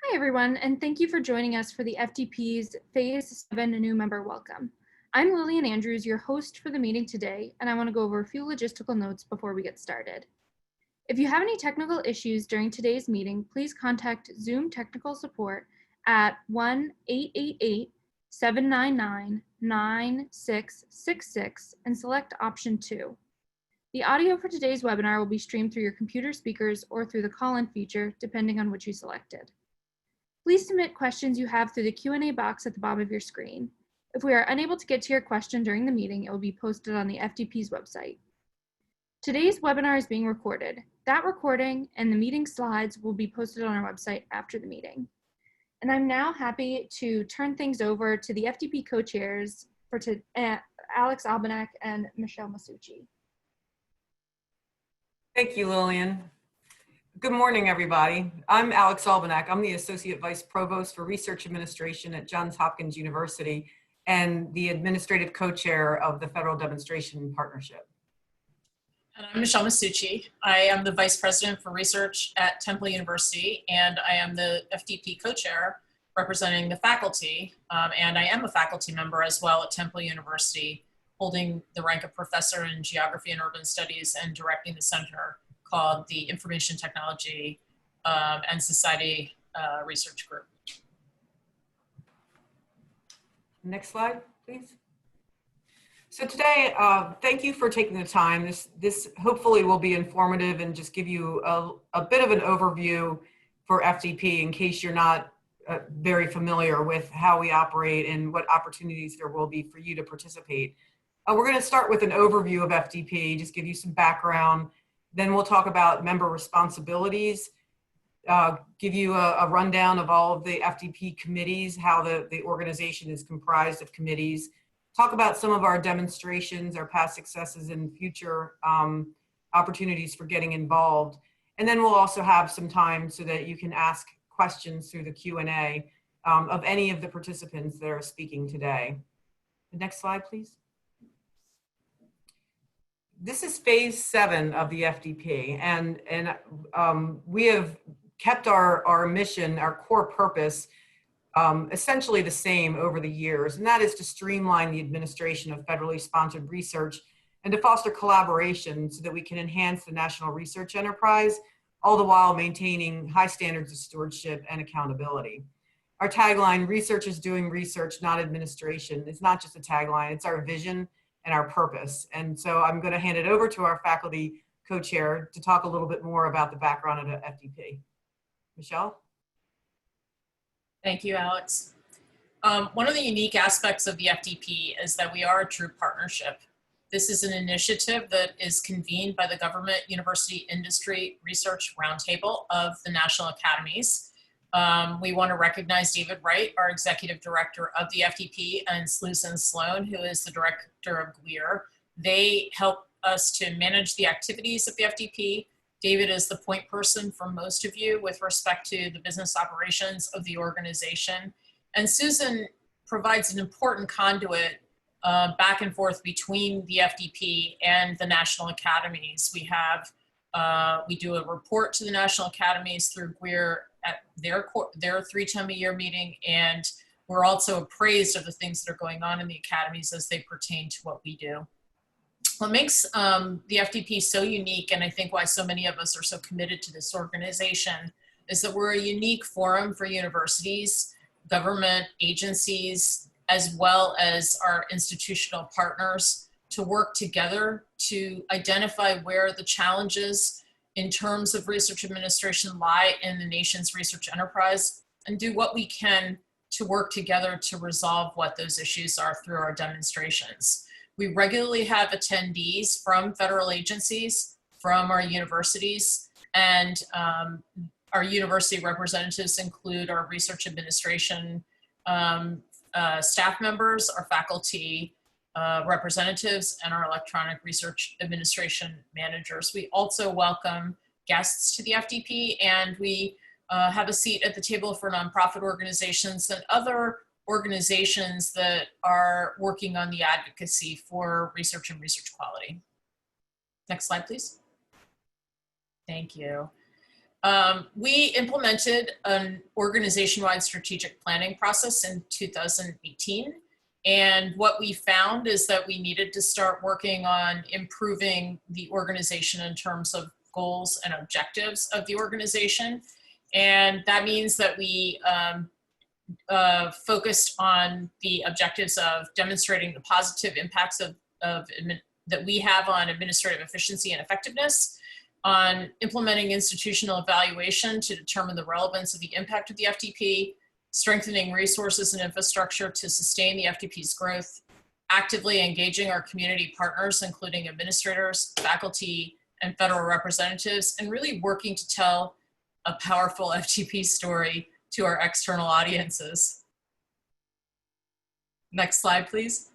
Hi, everyone, and thank you for joining us for the FDP's Phase VII New Member Welcome. I'm Lillian Andrews, your host for the meeting today, and I want to go over a few logistical notes before we get started. If you have any technical issues during today's meeting, please contact Zoom technical support at 1-888-799-9666 and select option 2. The audio for today's webinar will be streamed through your computer speakers or through the call-in feature, depending on which you selected. Please submit questions you have through the Q&A box at the bottom of your screen. If we are unable to get to your question during the meeting, it will be posted on the FDP's website. Today's webinar is being recorded. That recording and the meeting slides will be posted on our website after the meeting. And I'm now happy to turn things over to the FDP co-chairs for Alex Albanek and Michelle Masucci. Thank you, Lillian. Good morning, everybody. I'm Alex Albanek. I'm the Associate Vice Provost for Research Administration at Johns Hopkins University and the Administrative Co-Chair of the Federal Demonstration Partnership. And I'm Michelle Masucci. I am the Vice President for Research at Temple University, and I am the FDP Co-Chair representing the faculty, and I am a faculty member as well at Temple University, holding the rank of Professor in Geography and Urban Studies and directing the center called the Information Technology and Society Research Group. Next slide, please. So today, thank you for taking the time. This hopefully will be informative and just give you a bit of an overview for FDP in case you're not very familiar with how we operate and what opportunities there will be for you to participate. We're going to start with an overview of FDP, just give you some background. Then we'll talk about member responsibilities, give you a rundown of all of the FDP committees, how the organization is comprised of committees, talk about some of our demonstrations, our past successes and future opportunities for getting involved. And then we'll also have some time so that you can ask questions through the Q&A of any of the participants that are speaking today. The next slide, please. This is Phase VII of the FDP, and we have kept our mission, our core purpose, essentially the same over the years, and that is to streamline the administration of federally sponsored research and to foster collaboration so that we can enhance the national research enterprise, all the while maintaining high standards of stewardship and accountability. Our tagline, research is doing research, not administration, it's not just a tagline, it's our vision and our purpose. And so I'm going to hand it over to our faculty co-chair to talk a little bit more about the background of the FDP. Michelle? Thank you, Alex. One of the unique aspects of the FDP is that we are a true partnership. This is an initiative that is convened by the Government University Industry Research Roundtable of the National Academies. We want to recognize David Wright, our Executive Director of the FDP, and Susan Sloan, who is the Director of GWIR. They help us to manage the activities of the FDP. David is the point person for most of you with respect to the business operations of the organization. And Susan provides an important conduit back and forth between the FDP and the National Academies. We do a report to the National Academies through GWIR at their 3-time-a-year meeting, and we're also appraised of the things that are going on in the academies as they pertain to what we do. What makes the FDP so unique, and I think why so many of us are so committed to this organization, is that we're a unique forum for universities, government agencies, as well as our institutional partners to work together to identify where the challenges in terms of research administration lie in the nation's research enterprise and do what we can to work together to resolve what those issues are through our demonstrations. We regularly have attendees from federal agencies, from our universities, and our university representatives include our research administration staff members, our faculty representatives, and our electronic research administration managers. We also welcome guests to the FDP, and we have a seat at the table for nonprofit organizations and other organizations that are working on the advocacy for research and research quality. Next slide, please. Thank you. We implemented an organization-wide strategic planning process in 2018. And what we found is that we needed to start working on improving the organization in terms of goals and objectives of the organization. And that means that we focused on the objectives of demonstrating the positive impacts that we have on administrative efficiency and effectiveness, on implementing institutional evaluation to determine the relevance of the impact of the FDP, strengthening resources and infrastructure to sustain the FDP's growth, actively engaging our community partners, including administrators, faculty, and federal representatives, and really working to tell a powerful FDP story to our external audiences. Next slide, please.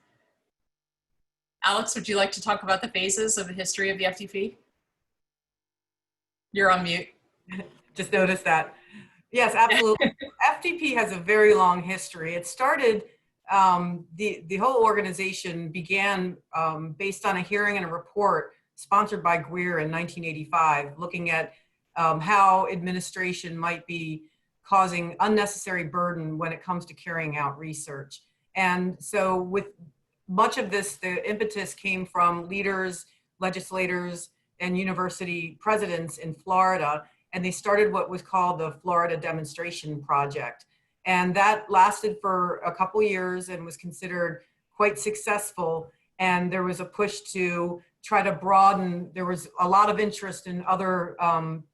Alex, would you like to talk about the phases of the history of the FDP? You're on mute. Just noticed that. Yes, absolutely. FDP has a very long history. It started, the whole organization began based on a hearing and a report sponsored by Greer in 1985, looking at how administration might be causing unnecessary burden when it comes to carrying out research. And so with much of this, the impetus came from leaders, legislators, and university presidents in Florida, and they started what was called the Florida Demonstration Project. And that lasted for a couple years and was considered quite successful. And there was a push to try to broaden, there was a lot of interest in other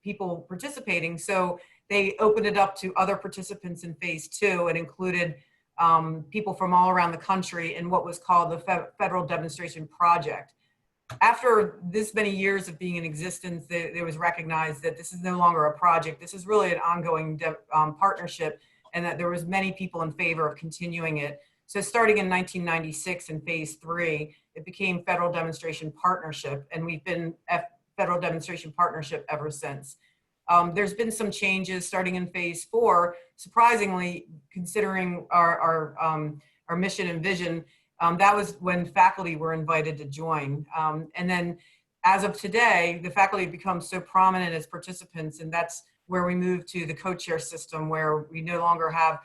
people participating. So they opened it up to other participants in phase two and included people from all around the country in what was called the Federal Demonstration Project. After this many years of being in existence, it was recognized that this is no longer a project. This is really an ongoing partnership, and that there was many people in favor of continuing it. So starting in 1996 in phase three, it became Federal Demonstration Partnership, and we've been Federal Demonstration Partnership ever since. There's been some changes starting in phase four, surprisingly, considering our mission and vision. That was when faculty were invited to join. And then as of today, the faculty have become so prominent as participants, and that's where we moved to the co-chair system, where we no longer have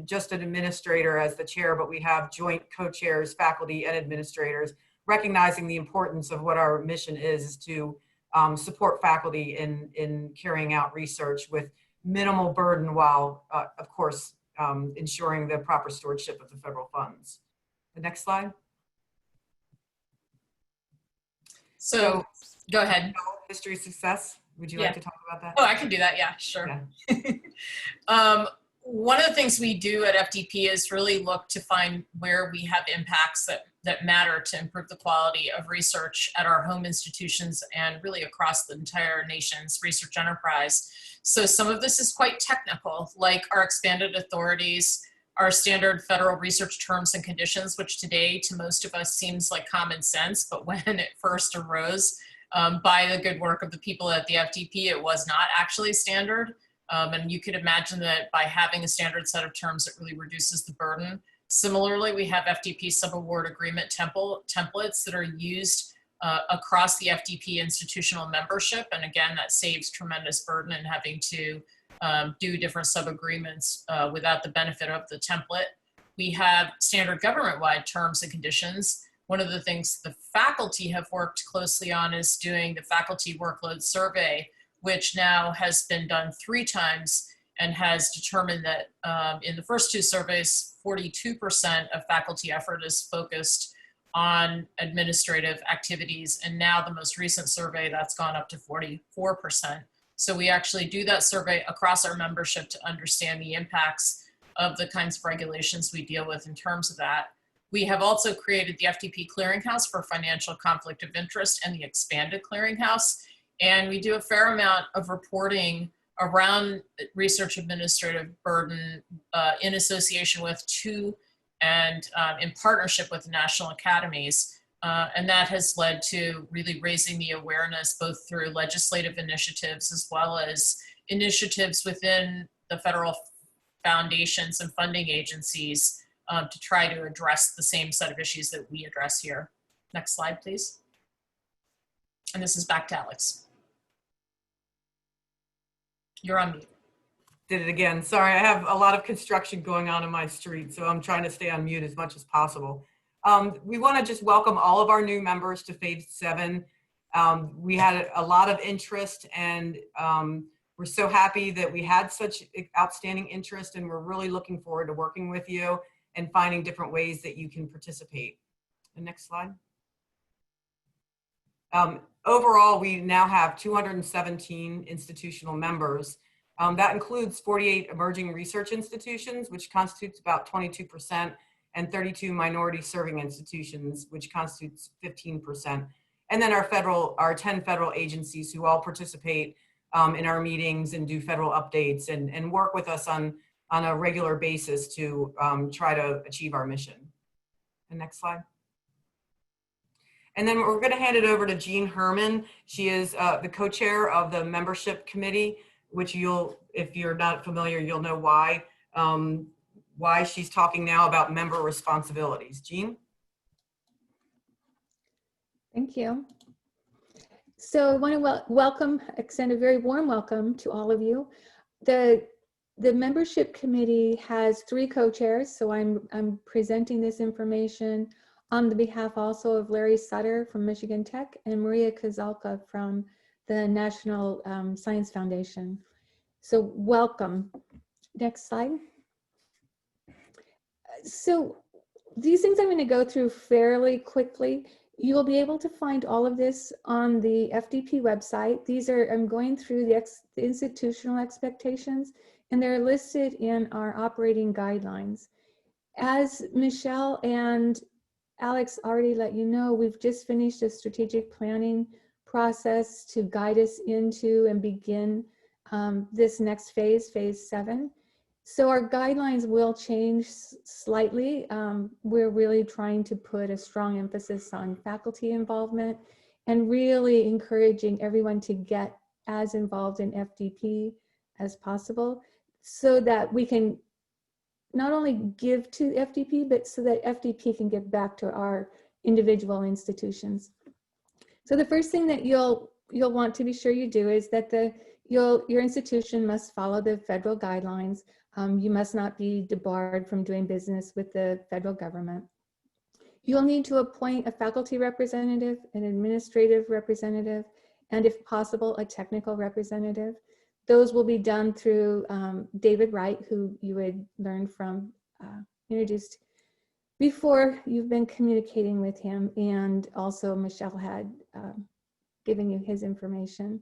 just an administrator as the chair, but we have joint co-chairs, faculty and administrators, recognizing the importance of what our mission is to support faculty in carrying out research with minimal burden while, of course, ensuring the proper stewardship of the federal funds. The next slide. So go ahead. History of success. Would you like to talk about that? Oh, I can do that. Yeah, sure. Yeah. One of the things we do at FDP is really look to find where we have impacts that matter to improve the quality of research at our home institutions and really across the entire nation's research enterprise. So some of this is quite technical, like our expanded authorities, our standard federal research terms and conditions, which today to most of us seems like common sense, but when it first arose by the good work of the people at the FDP, it was not actually standard. And you could imagine that by having a standard set of terms, it really reduces the burden. Similarly, we have FDP subaward agreement templates that are used across the FDP institutional membership. And again, that saves tremendous burden in having to do different sub-agreements without the benefit of the template. We have standard government-wide terms and conditions. One of the things the faculty have worked closely on is doing the faculty workload survey, which now has been done 3 times and has determined that in the first 2 surveys, 42% of faculty effort is focused on administrative activities. And now the most recent survey, that's gone up to 44%. So we actually do that survey across our membership to understand the impacts of the kinds of regulations we deal with in terms of that. We have also created the FDP Clearinghouse for financial conflict of interest and the expanded clearinghouse. And we do a fair amount of reporting around research administrative burden in association with and in partnership with national academies. And that has led to really raising the awareness both through legislative initiatives as well as initiatives within the federal foundations and funding agencies to try to address the same set of issues that we address here. Next slide, please. And this is back to Alex. You're on mute. Did it again. Sorry, I have a lot of construction going on in my street, so I'm trying to stay on mute as much as possible. We want to just welcome all of our new members to Phase VII. We had a lot of interest, and we're so happy that we had such outstanding interest, and we're really looking forward to working with you and finding different ways that you can participate. The next slide. Overall, we now have 217 institutional members. That includes 48 emerging research institutions, which constitutes about 22%, and 32 minority serving institutions, which constitutes 15%. And then our 10 federal agencies who all participate in our meetings and do federal updates and work with us on a regular basis to try to achieve our mission. The next slide. And then we're going to hand it over to Jean Herman. She is the co-chair of the membership committee, which if you're not familiar, you'll know why she's talking now about member responsibilities. Jean? Thank you. So I want to extend a very warm welcome to all of you. The membership committee has 3 co-chairs, so I'm presenting this information on the behalf also of Larry Sutter from Michigan Tech and Maria Kozalka from the National Science Foundation. So welcome. Next slide. So these things I'm going to go through fairly quickly. You'll be able to find all of this on the FDP website. I'm going through the institutional expectations, and they're listed in our operating guidelines. As Michelle and Alex already let you know, we've just finished a strategic planning process to guide us into and begin this next phase, Phase VII. So our guidelines will change slightly. We're really trying to put a strong emphasis on faculty involvement and really encouraging everyone to get as involved in FDP as possible so that we can not only give to FDP, but so that FDP can give back to our individual institutions. So the first thing that you'll want to be sure you do is that your institution must follow the federal guidelines. You must not be debarred from doing business with the federal government. You'll need to appoint a faculty representative, an administrative representative, and if possible, a technical representative. Those will be done through David Wright, who you would learn from, introduced before. You've been communicating with him, and also Michelle had given you his information.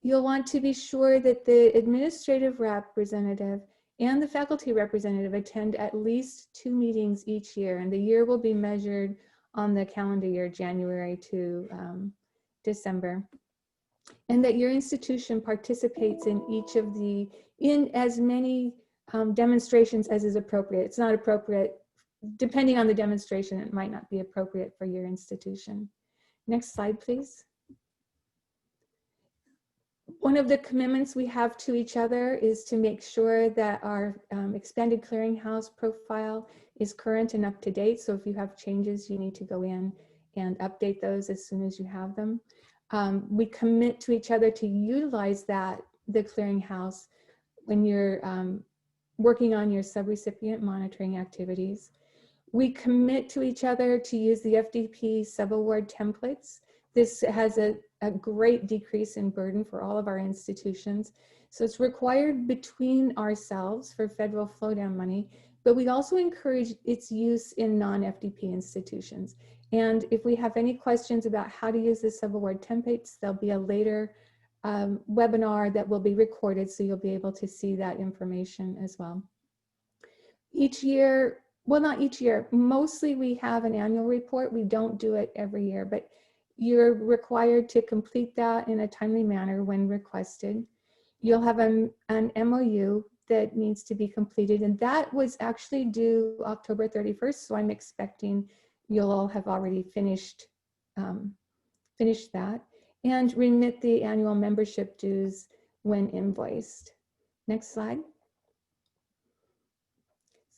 You'll want to be sure that the administrative representative and the faculty representative attend at least 2 meetings each year, and the year will be measured on the calendar year, January to December. And that your institution participates in in as many demonstrations as is appropriate. It's not appropriate, depending on the demonstration, it might not be appropriate for your institution. Next slide, please. One of the commitments we have to each other is to make sure that our expanded clearinghouse profile is current and up to date. So if you have changes, you need to go in and update those as soon as you have them. We commit to each other to utilize the clearinghouse when you're working on your subrecipient monitoring activities. We commit to each other to use the FDP subaward templates. This has a great decrease in burden for all of our institutions. So it's required between ourselves for federal flow down money, but we also encourage its use in non-FDP institutions. And if we have any questions about how to use the subaward templates, there'll be a later webinar that will be recorded, so you'll be able to see that information as well. Each year, well, not each year, mostly we have an annual report. We don't do it every year, but you're required to complete that in a timely manner when requested. You'll have an MOU that needs to be completed, and that was actually due October 31st, so I'm expecting you'll all have already finished that, and remit the annual membership dues when invoiced. Next slide.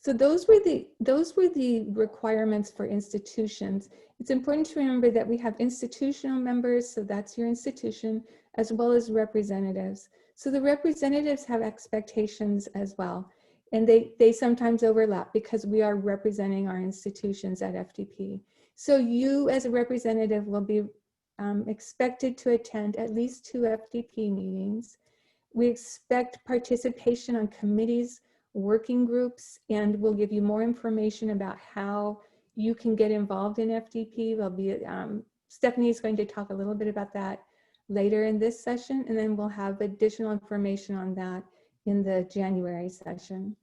So those were the requirements for institutions. It's important to remember that we have institutional members, so that's your institution, as well as representatives. So the representatives have expectations as well. And they sometimes overlap because we are representing our institutions at FDP. So you as a representative will be expected to attend at least 2 FDP meetings. We expect participation on committees, working groups, and we'll give you more information about how you can get involved in FDP. There'll be, Stephanie is going to talk a little bit about that later in this session, and then we'll have additional information on that in the January session.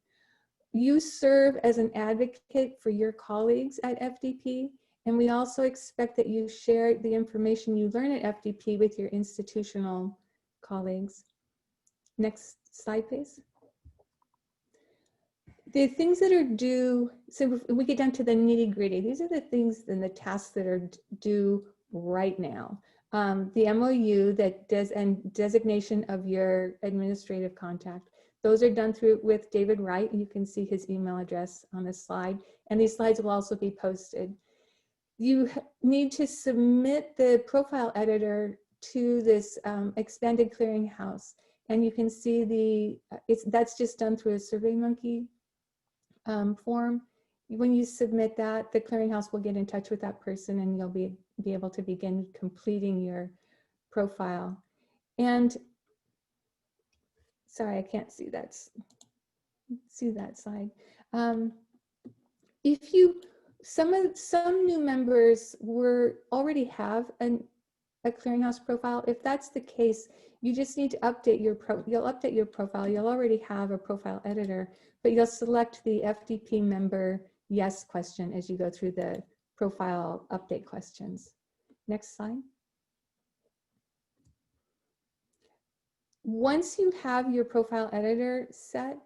You serve as an advocate for your colleagues at FDP, and we also expect that you share the information you learn at FDP with your institutional colleagues. Next slide, please. The things that are due, so if we get down to the nitty gritty, these are the things and the tasks that are due right now. The MOU that does and designation of your administrative contact. Those are done through with David Wright. You can see his email address on the slide, and these slides will also be posted. You need to submit the profile editor to this expanded clearinghouse, and you can see that's just done through a SurveyMonkey form. When you submit that, the clearinghouse will get in touch with that person, and you'll be able to begin completing your profile. And sorry, I can't see that slide. If you, some new members already have a clearinghouse profile. If that's the case, you just need to update you'll update your profile. You'll already have a profile editor, but you'll select the FDP member yes question as you go through the profile update questions. Next slide. Once you have your profile editor set,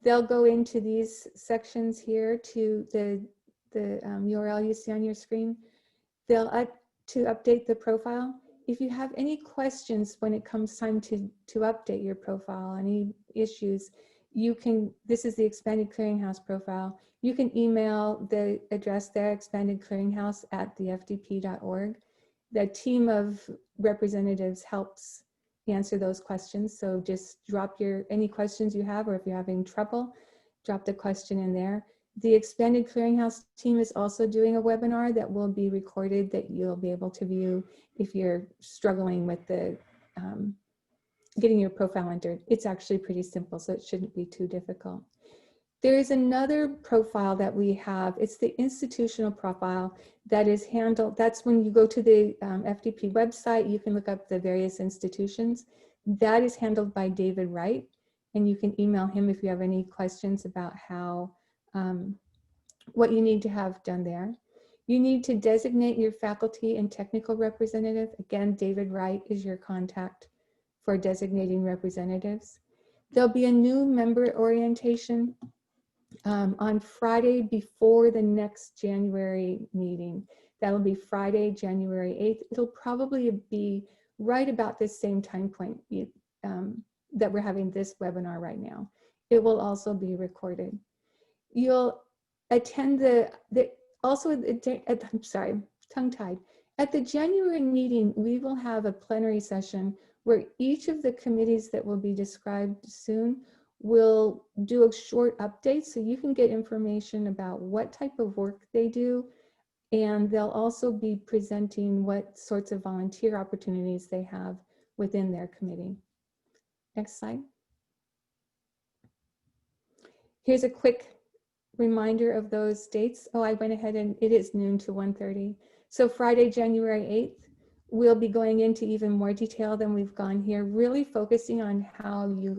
they'll go into these sections here to the URL you see on your screen. They'll to update the profile. If you have any questions when it comes time to update your profile, any issues, you can, this is the Expanded Clearinghouse profile. You can email the address there, expandedclearinghouse@thefdp.org. The team of representatives helps answer those questions. So just drop any questions you have, or if you're having trouble, drop the question in there. The Expanded Clearinghouse team is also doing a webinar that will be recorded that you'll be able to view if you're struggling with the getting your profile entered. It's actually pretty simple, so it shouldn't be too difficult. There is another profile that we have. It's the institutional profile that is handled. That's when you go to the FDP website, you can look up the various institutions. That is handled by David Wright, and you can email him if you have any questions about how, what you need to have done there. You need to designate your faculty and technical representative. Again, David Wright is your contact for designating representatives. There'll be a new member orientation on Friday before the next January meeting. That'll be Friday, January 8th. It'll probably be right about this same time point that we're having this webinar right now. It will also be recorded. You'll attend I'm sorry, tongue-tied. At the January meeting, we will have a plenary session where each of the committees that will be described soon will do a short update so you can get information about what type of work they do, and they'll also be presenting what sorts of volunteer opportunities they have within their committee. Next slide. Here's a quick reminder of those dates. Oh, I went ahead and it is noon to 1:30. So Friday, January 8th, we'll be going into even more detail than we've gone here, really focusing on how you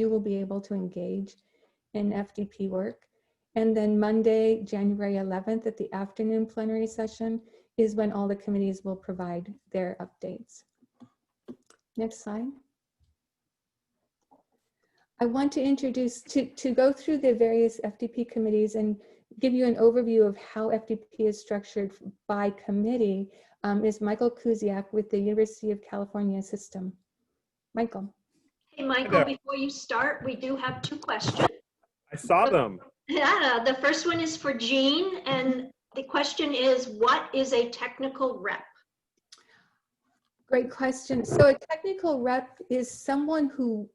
will be able to engage in FDP work. And then Monday, January 11th at the afternoon plenary session is when all the committees will provide their updates. Next slide. I want to introduce, to go through the various FDP committees and give you an overview of how FDP is structured by committee, is Michael Kuziak with the University of California System. Michael. Hey, Michael, before you start, we do have 2 questions. I saw them. Yeah, the first one is for Jean, and the question is, what is a technical rep? Great question. So a technical rep is someone who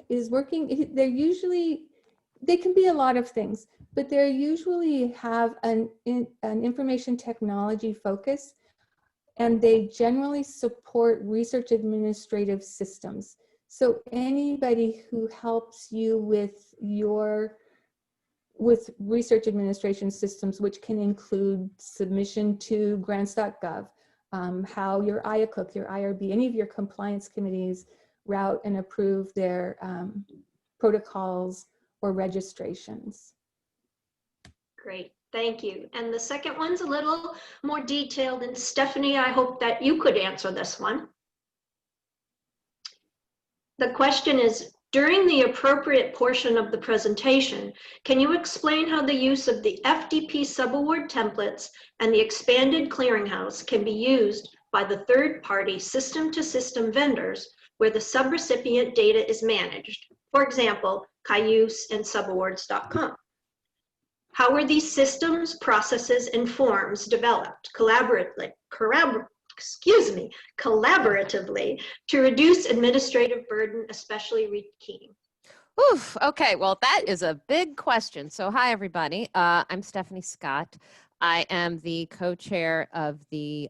is working, they can be a lot of things, but they usually have an information technology focus, and they generally support research administrative systems. So anybody who helps you with research administration systems, which can include submission to grants.gov, how your IACUC, your IRB, any of your compliance committees route and approve their protocols or registrations. Great, thank you. And the second one's a little more detailed, and Stephanie, I hope that you could answer this one. The question is, during the appropriate portion of the presentation, can you explain how the use of the FDP subaward templates and the expanded clearinghouse can be used by the third-party system-to-system vendors where the subrecipient data is managed? For example, Cayuse and subawards.com. How were these systems, processes, and forms developed collaboratively to reduce administrative burden, especially rekeying? Oof, okay, well, that is a big question. So hi, everybody. I'm Stephanie Scott. I am the co-chair of the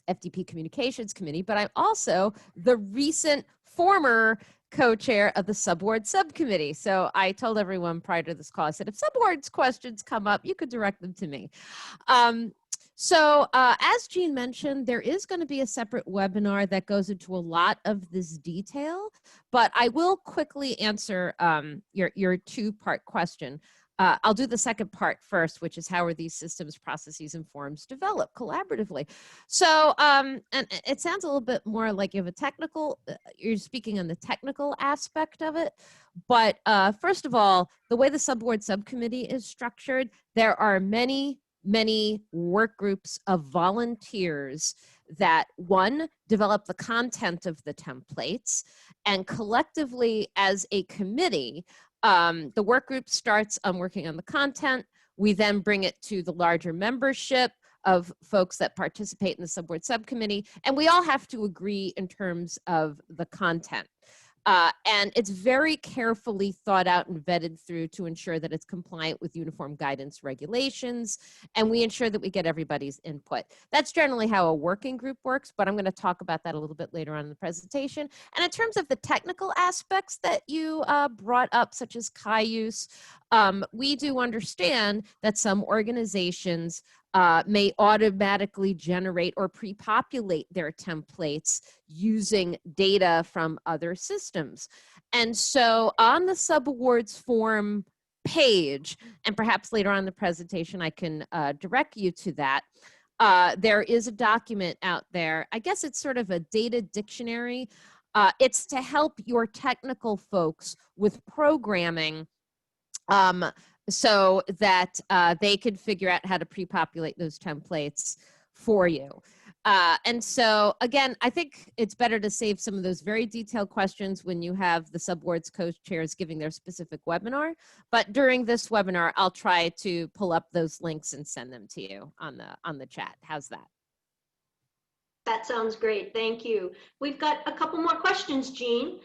FDP Communications Committee, but I'm also the recent former co-chair of the subaward subcommittee. So I told everyone prior to this call, I said, if subawards questions come up, you could direct them to me. As Jean mentioned, there is going to be a separate webinar that goes into a lot of this detail, but I will quickly answer your two-part question. I'll do the second part first, which is how are these systems, processes, and forms developed collaboratively? So, and it sounds a little bit more like you have a technical, you're speaking on the technical aspect of it. But first of all, the way the subboard subcommittee is structured, there are many work groups of volunteers that, one, develop the content of the templates, and collectively as a committee, the work group starts working on the content. We then bring it to the larger membership of folks that participate in the subboard subcommittee, and we all have to agree in terms of the content. And it's very carefully thought out and vetted through to ensure that it's compliant with uniform guidance regulations, and we ensure that we get everybody's input. That's generally how a working group works, but I'm going to talk about that a little bit later on in the presentation. And in terms of the technical aspects that you brought up, such as Cayuse, we do understand that some organizations may automatically generate or pre-populate their templates using data from other systems. And so on the subawards form page, and perhaps later on in the presentation I can direct you to that, there is a document out there. I guess it's sort of a data dictionary. It's to help your technical folks with programming so that they could figure out how to pre-populate those templates for you. And so, again, I think it's better to save some of those very detailed questions when you have the subboards co-chairs giving their specific webinar. But during this webinar, I'll try to pull up those links and send them to you on the chat. How's that? That sounds great, thank you. We've got a couple more questions, Jean.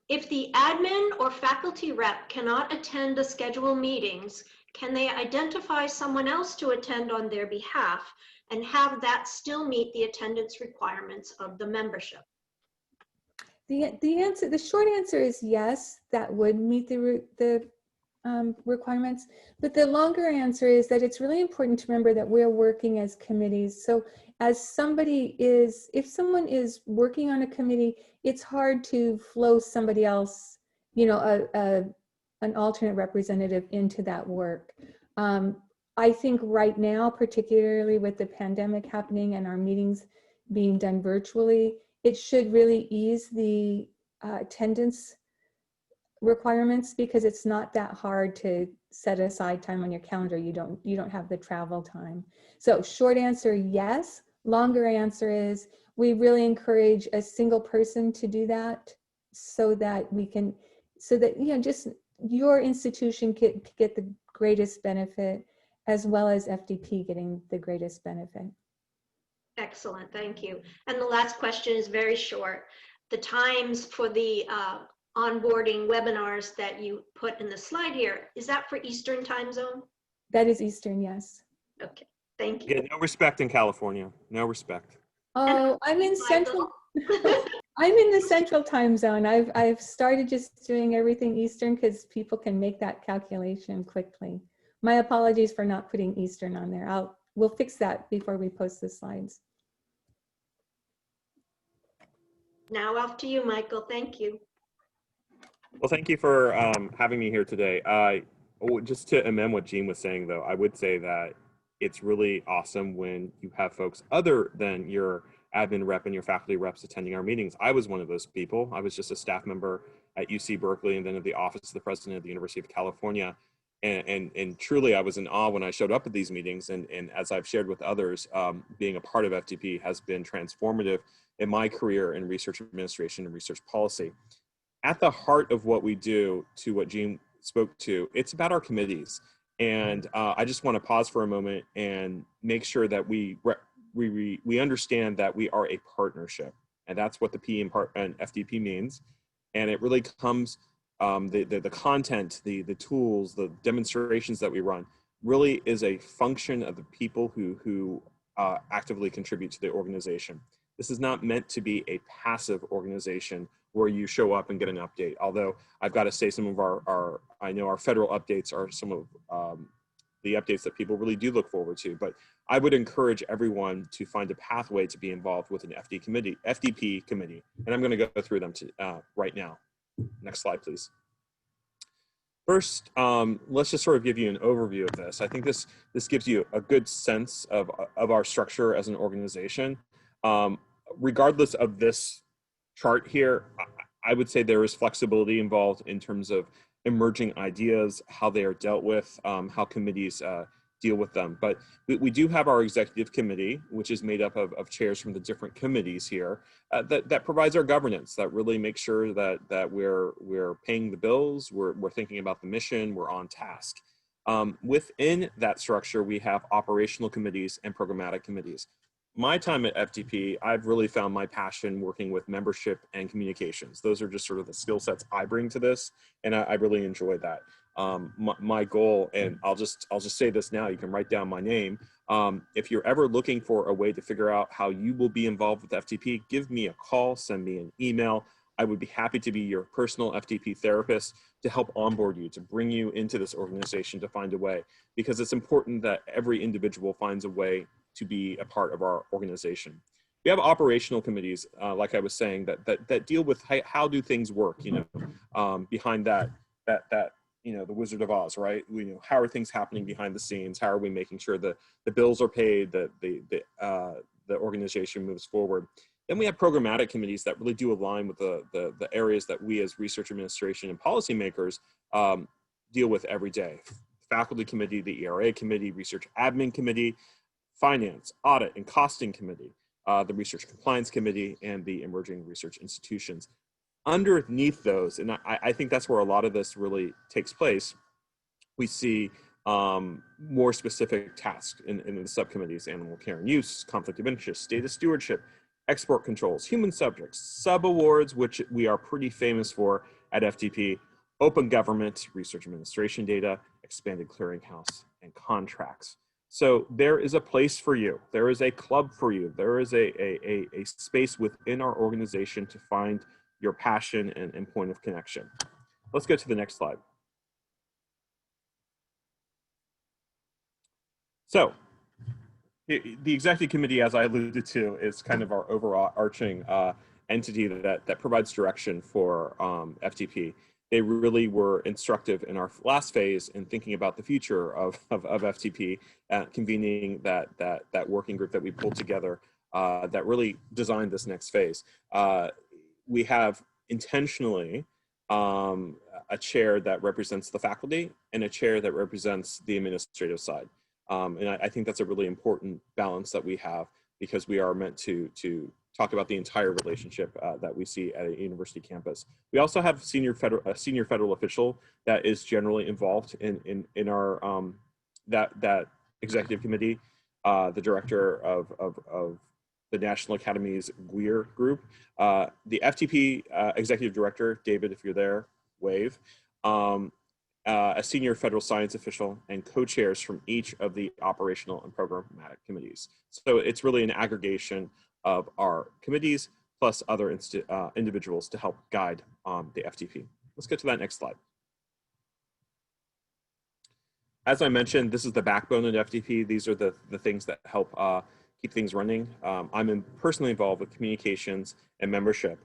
If the admin or faculty rep cannot attend the scheduled meetings, can they identify someone else to attend on their behalf and have that still meet the attendance requirements of the membership? The short answer is yes, that would meet the requirements. But the longer answer is that it's really important to remember that we're working as committees. So as if someone is working on a committee, it's hard to flow somebody else, an alternate representative into that work. I think right now, particularly with the pandemic happening and our meetings being done virtually, it should really ease the attendance requirements, because it's not that hard to set aside time on your calendar. You don't have the travel time. So short answer, yes. Longer answer is we really encourage a single person to do that, so that just your institution could get the greatest benefit, as well as FDP getting the greatest benefit. Excellent, thank you. And the last question is very short. The times for the onboarding webinars that you put in the slide here, is that for Eastern time zone? That is Eastern, yes. Okay, thank you. Yeah, no respect in California. No respect. Oh, I'm in Central. I'm in the Central time zone. I've started just doing everything Eastern because people can make that calculation quickly. My apologies for not putting Eastern on there. We'll fix that before we post the slides. Now off to you, Michael. Thank you. Well, thank you for having me here today. Just to amend what Jean was saying, though, I would say that it's really awesome when you have folks other than your admin rep and your faculty reps attending our meetings. I was one of those people. I was just a staff member at UC Berkeley and then at the office of the president of the University of California. And truly, I was in awe when I showed up at these meetings. And as I've shared with others, being a part of FDP has been transformative in my career in research administration and research policy. At the heart of what we do, to what Jean spoke to, it's about our committees. And I just want to pause for a moment and make sure that we understand that we are a partnership. And that's what the P in FDP means. And it really comes, the content, the tools, the demonstrations that we run really is a function of the people who actively contribute to the organization. This is not meant to be a passive organization where you show up and get an update. Although I've got to say some of I know our federal updates are some of the updates that people really do look forward to, but I would encourage everyone to find a pathway to be involved with an FDP committee. And I'm going to go through them right now. Next slide, please. First, let's just sort of give you an overview of this. I think this gives you a good sense of our structure as an organization. Regardless of this chart here, I would say there is flexibility involved in terms of emerging ideas, how they are dealt with, how committees deal with them. But we do have our executive committee, which is made up of chairs from the different committees here, that provides our governance, that really makes sure that we're paying the bills, we're thinking about the mission, we're on task. Within that structure, we have operational committees and programmatic committees. My time at FDP, I've really found my passion working with membership and communications. Those are just sort of the skill sets I bring to this, and I really enjoy that. My goal, and I'll just say this now, you can write down my name. If you're ever looking for a way to figure out how you will be involved with FDP, give me a call, send me an email. I would be happy to be your personal FDP therapist to help onboard you, to bring you into this organization to find a way, because it's important that every individual finds a way to be a part of our organization. We have operational committees, like I was saying, that deal with how do things work, behind that the Wizard of Oz, right? How are things happening behind the scenes? How are we making sure that the bills are paid, that the organization moves forward? Then we have programmatic committees that really do align with the areas that we as research administration and policymakers deal with every day. Faculty committee, the ERA committee, research admin committee, finance, audit, and costing committee, the research compliance committee, and the emerging research institutions. Underneath those, and I think that's where a lot of this really takes place, we see more specific tasks in the subcommittees: animal care and use, conflict of interest, data stewardship, export controls, human subjects, sub-awards, which we are pretty famous for at FDP, open government, research administration data, expanded clearinghouse, and contracts. So there is a place for you. There is a club for you. There is a space within our organization to find your passion and point of connection. Let's go to the next slide. So the executive committee, as I alluded to, is kind of our overarching entity that provides direction for FDP. They really were instructive in our last phase in thinking about the future of FDP, convening that working group that we pulled together that really designed this next phase. We have intentionally a chair that represents the faculty and a chair that represents the administrative side. And I think that's a really important balance that we have, because we are meant to talk about the entire relationship that we see at a university campus. We also have a senior federal official that is generally involved in our that executive committee, the director of the National Academy's GWIR group. The FDP Executive Director, David, if you're there, wave. A senior federal science official, and co-chairs from each of the operational and programmatic committees. So it's really an aggregation of our committees plus other individuals to help guide the FDP. Let's get to that next slide. As I mentioned, this is the backbone of the FDP. These are the things that help keep things running. I'm personally involved with communications and membership.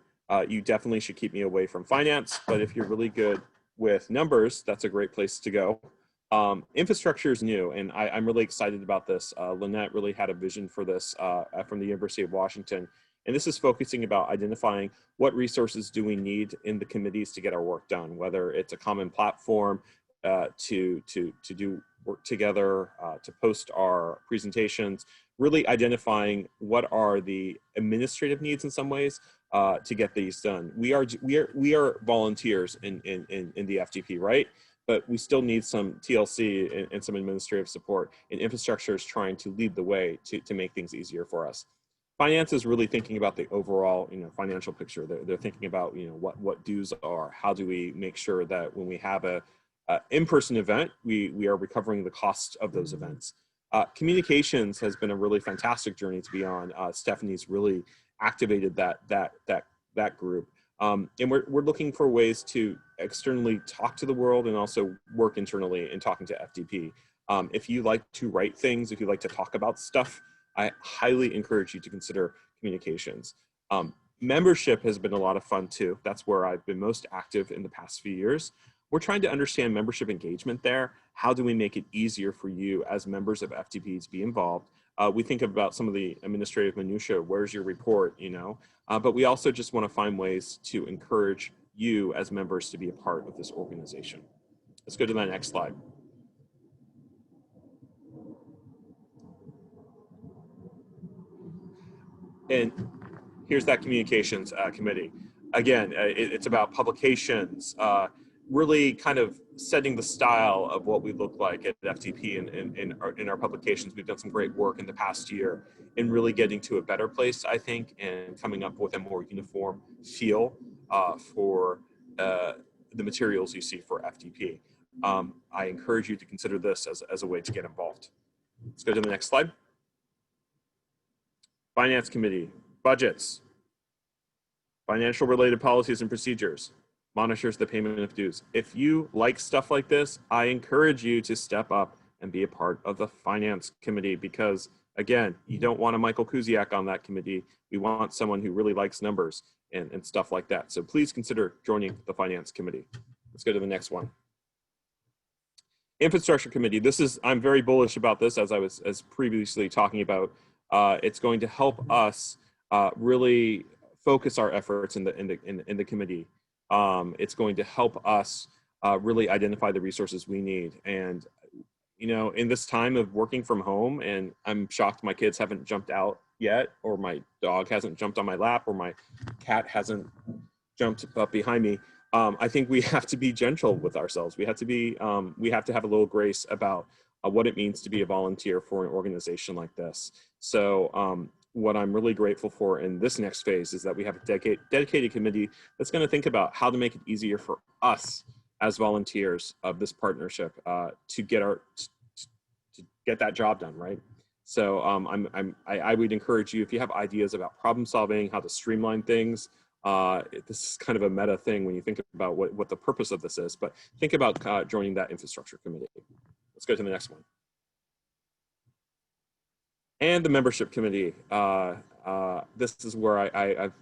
You definitely should keep me away from finance, but if you're really good with numbers, that's a great place to go. Infrastructure is new, and I'm really excited about this. Lynette really had a vision for this from the University of Washington. And this is focusing about identifying what resources do we need in the committees to get our work done, whether it's a common platform to do work together, to post our presentations, really identifying what are the administrative needs in some ways to get these done. We are volunteers in the FDP, right? But we still need some TLC and some administrative support, and infrastructure is trying to lead the way to make things easier for us. Finance is really thinking about the overall, financial picture. They're thinking about, what dues are. How do we make sure that when we have a in-person event, we are recovering the costs of those events. Communications has been a really fantastic journey to be on. Stephanie's really activated that group, and we're looking for ways to externally talk to the world and also work internally in talking to FDP. If you like to write things, if you like to talk about stuff, I highly encourage you to consider communications. Membership has been a lot of fun too. That's where I've been most active in the past few years. We're trying to understand membership engagement there. How do we make it easier for you as members of FDP to be involved? We think about some of the administrative minutia. Where's your report, but we also just want to find ways to encourage you as members to be a part of this organization. Let's go to that next slide. And here's that communications committee. Again, it's about publications, really kind of setting the style of what we look like at FDP in our publications. We've done some great work in the past year in really getting to a better place, I think, and coming up with a more uniform feel for the materials you see for FDP. I encourage you to consider this as a way to get involved. Let's go to the next slide. Finance Committee, budgets, financial related policies and procedures, monitors the payment of dues. If you like stuff like this, I encourage you to step up and be a part of the Finance Committee because, again, you don't want a Michael Kuziak on that committee. We want someone who really likes numbers and stuff like that. So please consider joining the Finance Committee. Let's go to the next one. Infrastructure Committee. I'm very bullish about this as previously talking about. It's going to help us really focus our efforts in the committee. It's going to help us really identify the resources we need. And in this time of working from home, and I'm shocked my kids haven't jumped out yet, or my dog hasn't jumped on my lap, or my cat hasn't jumped up behind me. I think we have to be gentle with ourselves. We have to have a little grace about what it means to be a volunteer for an organization like this. So what I'm really grateful for in this next phase is that we have a dedicated committee that's going to think about how to make it easier for us as volunteers of this partnership to get that job done, right? So I would encourage you, if you have ideas about problem solving, how to streamline things, this is kind of a meta thing when you think about what the purpose of this is, but think about joining that infrastructure committee. Let's go to the next one. And the membership committee. This is where I've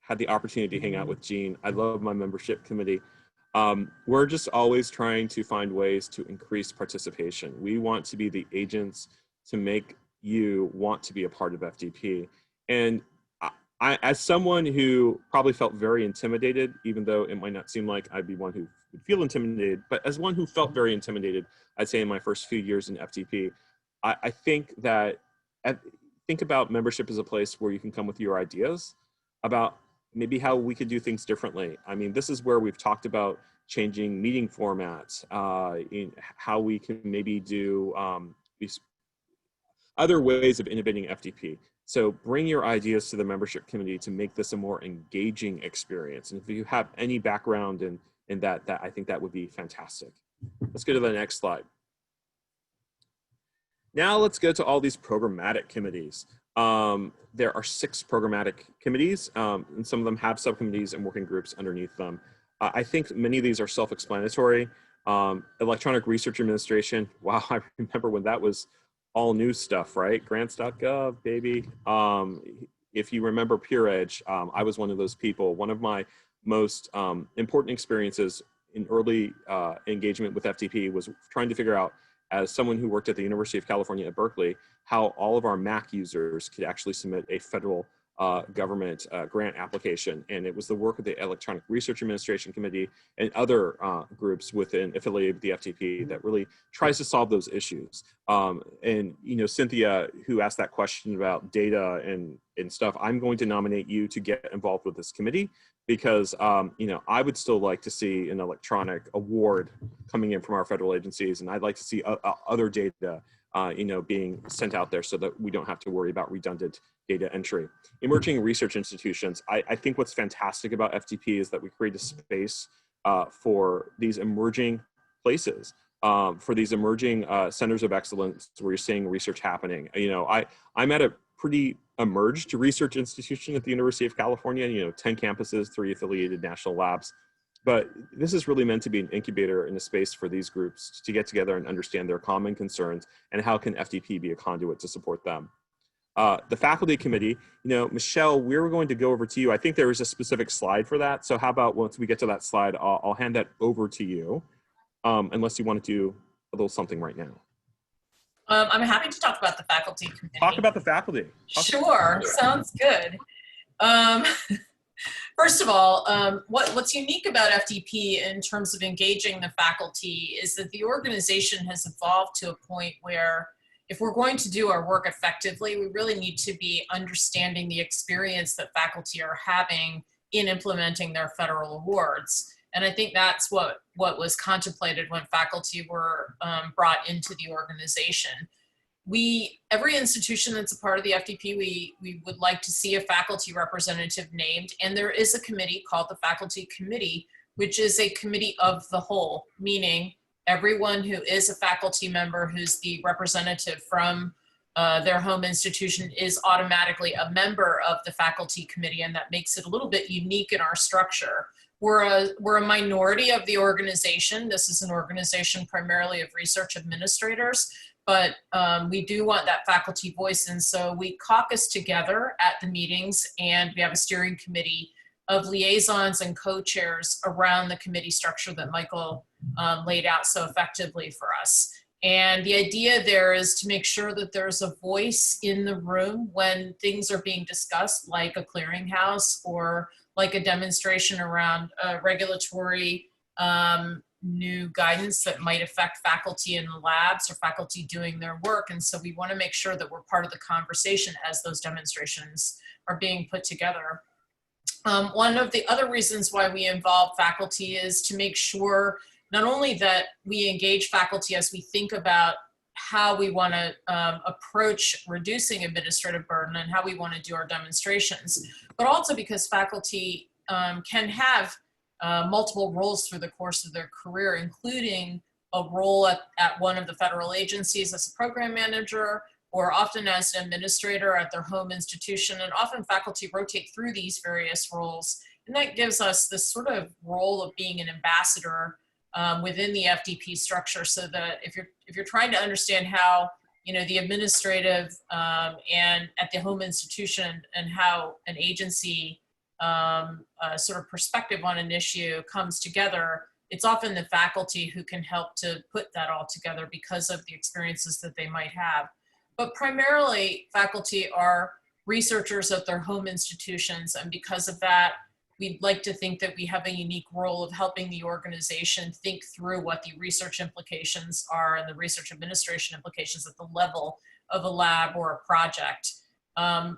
had the opportunity to hang out with Jean. I love my membership committee. We're just always trying to find ways to increase participation. We want to be the agents to make you want to be a part of FDP. And I, as someone who probably felt very intimidated, even though it might not seem like I'd be one who would feel intimidated, but as one who felt very intimidated, I'd say in my first few years in FDP, I think that, think about membership as a place where you can come with your ideas about maybe how we could do things differently. I mean, this is where we've talked about changing meeting formats, in how we can maybe do other ways of innovating FDP. So bring your ideas to the membership committee to make this a more engaging experience. And if you have any background in that I think that would be fantastic. Let's go to the next slide. Now let's go to all these programmatic committees. There are 6 programmatic committees, and some of them have subcommittees and working groups underneath them. I think many of these are self-explanatory. Electronic Research Administration, wow, I remember when that was all new stuff, right? Grants.gov, baby. If you remember Pure Edge, I was one of those people. One of my most important experiences in early engagement with FDP was trying to figure out, as someone who worked at the University of California at Berkeley, how all of our Mac users could actually submit a federal government grant application. And it was the work of the Electronic Research Administration Committee and other groups affiliated with the FDP that really tries to solve those issues. And you know, Cynthia, who asked that question about data and stuff, I'm going to nominate you to get involved with this committee, because you know, I would still like to see an electronic award coming in from our federal agencies, and I'd like to see other data you know, being sent out there so that we don't have to worry about redundant data entry. Emerging research institutions. I think what's fantastic about FDP is that we create a space for these emerging places, for these emerging centers of excellence where you're seeing research happening. You know, I'm at a pretty emerged research institution at the University of California, you know, 10 campuses, 3 affiliated national labs. But this is really meant to be an incubator and a space for these groups to get together and understand their common concerns, and how can FDP be a conduit to support them. The faculty committee, you know, Michelle, we're going to go over to you. I think there is a specific slide for that. So how about once we get to that slide, I'll hand that over to you, unless you want to do a little something right now. I'm happy to talk about the faculty committee. Talk about the faculty. Sure, sounds good. First of all, what's unique about FDP in terms of engaging the faculty is that the organization has evolved to a point where, if we're going to do our work effectively, we really need to be understanding the experience that faculty are having in implementing their federal awards. And I think that's what was contemplated when faculty were brought into the organization. Every institution that's a part of the FDP, we would like to see a faculty representative named, and there is a committee called the Faculty Committee, which is a committee of the whole, meaning everyone who is a faculty member who's the representative from their home institution is automatically a member of the faculty committee, and that makes it a little bit unique in our structure. We're a minority of the organization. This is an organization primarily of research administrators, but we do want that faculty voice, and so we caucus together at the meetings, and we have a steering committee of liaisons and co-chairs around the committee structure that Michael laid out so effectively for us. And the idea there is to make sure that there's a voice in the room when things are being discussed, like a clearinghouse or like a demonstration around regulatory new guidance that might affect faculty in the labs or faculty doing their work. And so we want to make sure that we're part of the conversation as those demonstrations are being put together. One of the other reasons why we involve faculty is to make sure not only that we engage faculty as we think about how we want to approach reducing administrative burden and how we want to do our demonstrations, but also because faculty can have multiple roles through the course of their career, including a role at one of the federal agencies as a program manager, or often as an administrator at their home institution. And often faculty rotate through these various roles. And that gives us this sort of role of being an ambassador within the FDP structure, so that if you're trying to understand how, you know, the administrative and at the home institution and how an agency sort of perspective on an issue comes together, it's often the faculty who can help to put that all together because of the experiences that they might have. But primarily, faculty are researchers at their home institutions, and because of that, we'd like to think that we have a unique role of helping the organization think through what the research implications are and the research administration implications at the level of a lab or a project.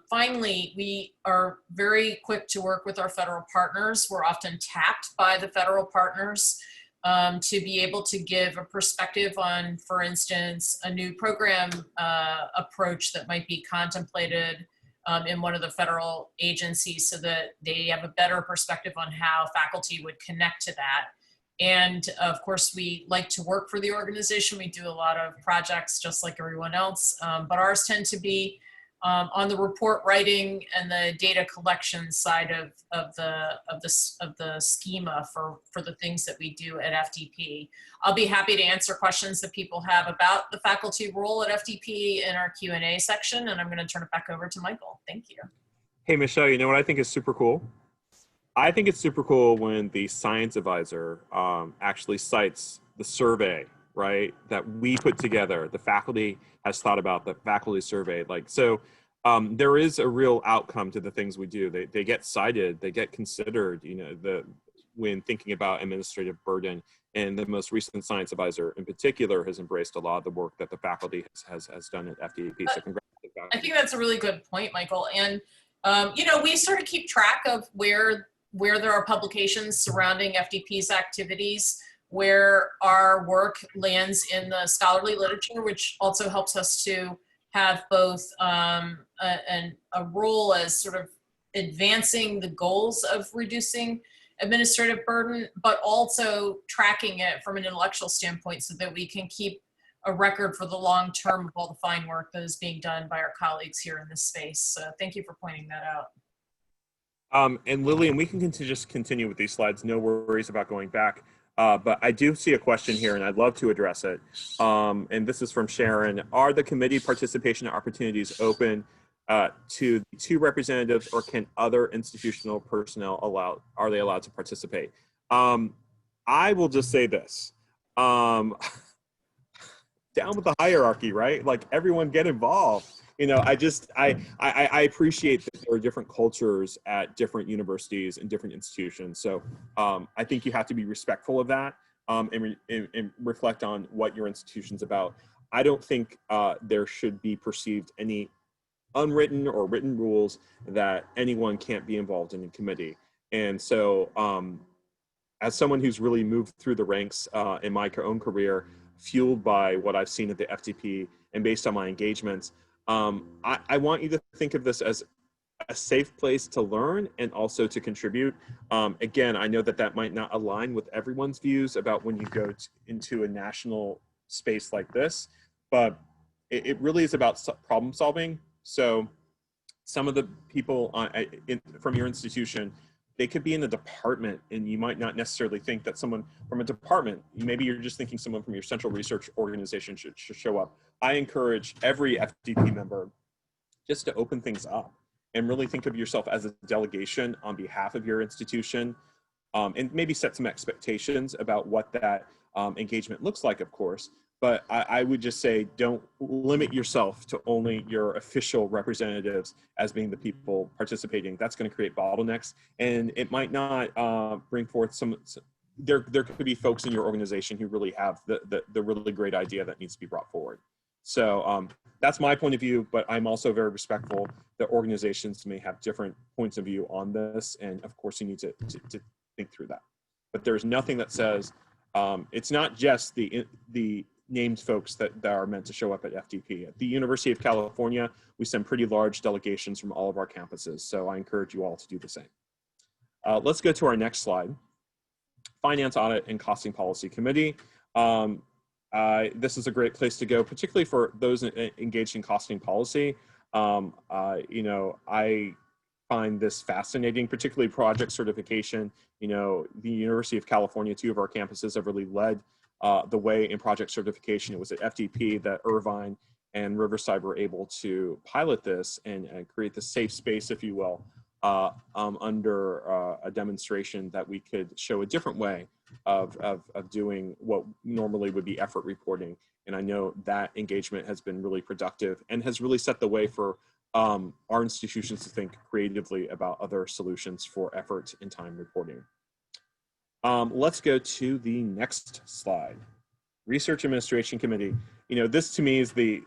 Finally, we are very quick to work with our federal partners. We're often tapped by the federal partners to be able to give a perspective on, for instance, a new program approach that might be contemplated in one of the federal agencies, so that they have a better perspective on how faculty would connect to that. And of course, we like to work for the organization. We do a lot of projects just like everyone else, but ours tend to be on the report writing and the data collection side of the schema for the things that we do at FDP. I'll be happy to answer questions that people have about the faculty role at FDP in our Q&A section, and I'm going to turn it back over to Michael. Thank you. Hey, Michelle, you know what I think is super cool? I think it's super cool when the science advisor actually cites the survey, right, that we put together. The faculty has thought about the faculty survey. Like, so there is a real outcome to the things we do. They get cited, they get considered, you know, when thinking about administrative burden. And the most recent science advisor in particular has embraced a lot of the work that the faculty has done at FDP. So congratulations. I think that's a really good point, Michael. And, you know, we sort of keep track of where there are publications surrounding FDP's activities, where our work lands in the scholarly literature, which also helps us to have both a role as sort of advancing the goals of reducing administrative burden, but also tracking it from an intellectual standpoint so that we can keep a record for the long term of all the fine work that is being done by our colleagues here in this space. So thank you for pointing that out. And Lillian, we can just continue with these slides. No worries about going back. But I do see a question here, and I'd love to address it. And this is from Sharon. Are the committee participation opportunities open to two representatives, or can other institutional personnel are they allowed to participate? I will just say this. Down with the hierarchy, right? Like, everyone get involved. You know, I appreciate that there are different cultures at different universities and different institutions. So I think you have to be respectful of that and reflect on what your institution's about. I don't think there should be perceived any unwritten or written rules that anyone can't be involved in a committee. And so as someone who's really moved through the ranks in my own career, fueled by what I've seen at the FDP and based on my engagements, I want you to think of this as a safe place to learn and also to contribute. Again, I know that might not align with everyone's views about when you go into a national space like this, but it really is about problem solving. So some of the people from your institution, they could be in a department, and you might not necessarily think that someone from a department, maybe you're just thinking someone from your central research organization should show up. I encourage every FDP member just to open things up and really think of yourself as a delegation on behalf of your institution, and maybe set some expectations about what that engagement looks like, of course. But I would just say, don't limit yourself to only your official representatives as being the people participating. That's going to create bottlenecks, and it might not bring forth there could be folks in your organization who really have the really great idea that needs to be brought forward. So that's my point of view, but I'm also very respectful that organizations may have different points of view on this, and of course you need to think through that. But there's nothing that says it's not just the named folks that are meant to show up at FDP. At the University of California, we send pretty large delegations from all of our campuses, so I encourage you all to do the same. Let's go to our next slide. Finance, Audit, and Costing Policy Committee. This is a great place to go, particularly for those engaged in costing policy. You know, I find this fascinating, particularly project certification. You know, the University of California, 2 of our campuses have really led the way in project certification. It was at FDP that Irvine and Riverside were able to pilot this and create the safe space, if you will, under a demonstration that we could show a different way of doing what normally would be effort reporting. And I know that engagement has been really productive and has really set the way for our institutions to think creatively about other solutions for effort and time reporting. Let's go to the next slide. Research Administration Committee. You know, this to me is the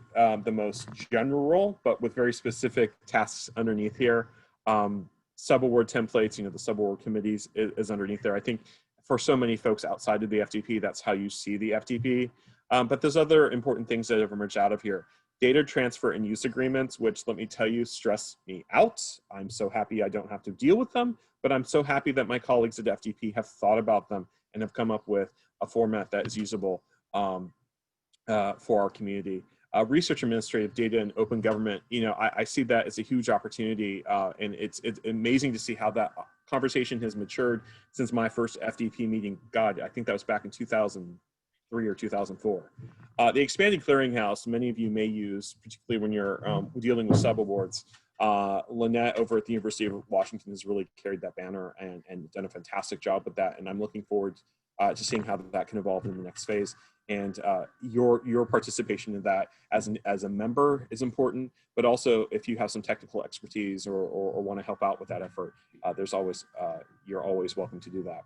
most general, but with very specific tasks underneath here. Subaward templates, you know, the subaward committees is underneath there. I think for so many folks outside of the FDP, that's how you see the FDP. But there's other important things that have emerged out of here. Data transfer and use agreements, which let me tell you, stress me out. I'm so happy I don't have to deal with them, but I'm so happy that my colleagues at FDP have thought about them and have come up with a format that is usable for our community. Research administrative data and open government, I see that as a huge opportunity, and it's amazing to see how that conversation has matured since my first FDP meeting. God, I think that was back in 2003 or 2004. The expanded clearinghouse, many of you may use, particularly when you're dealing with subawards. Lynette over at the University of Washington has really carried that banner and done a fantastic job with that. And I'm looking forward to seeing how that can evolve in the next phase. And your participation in that as a member is important, but also if you have some technical expertise or want to help out with that effort, you're always welcome to do that.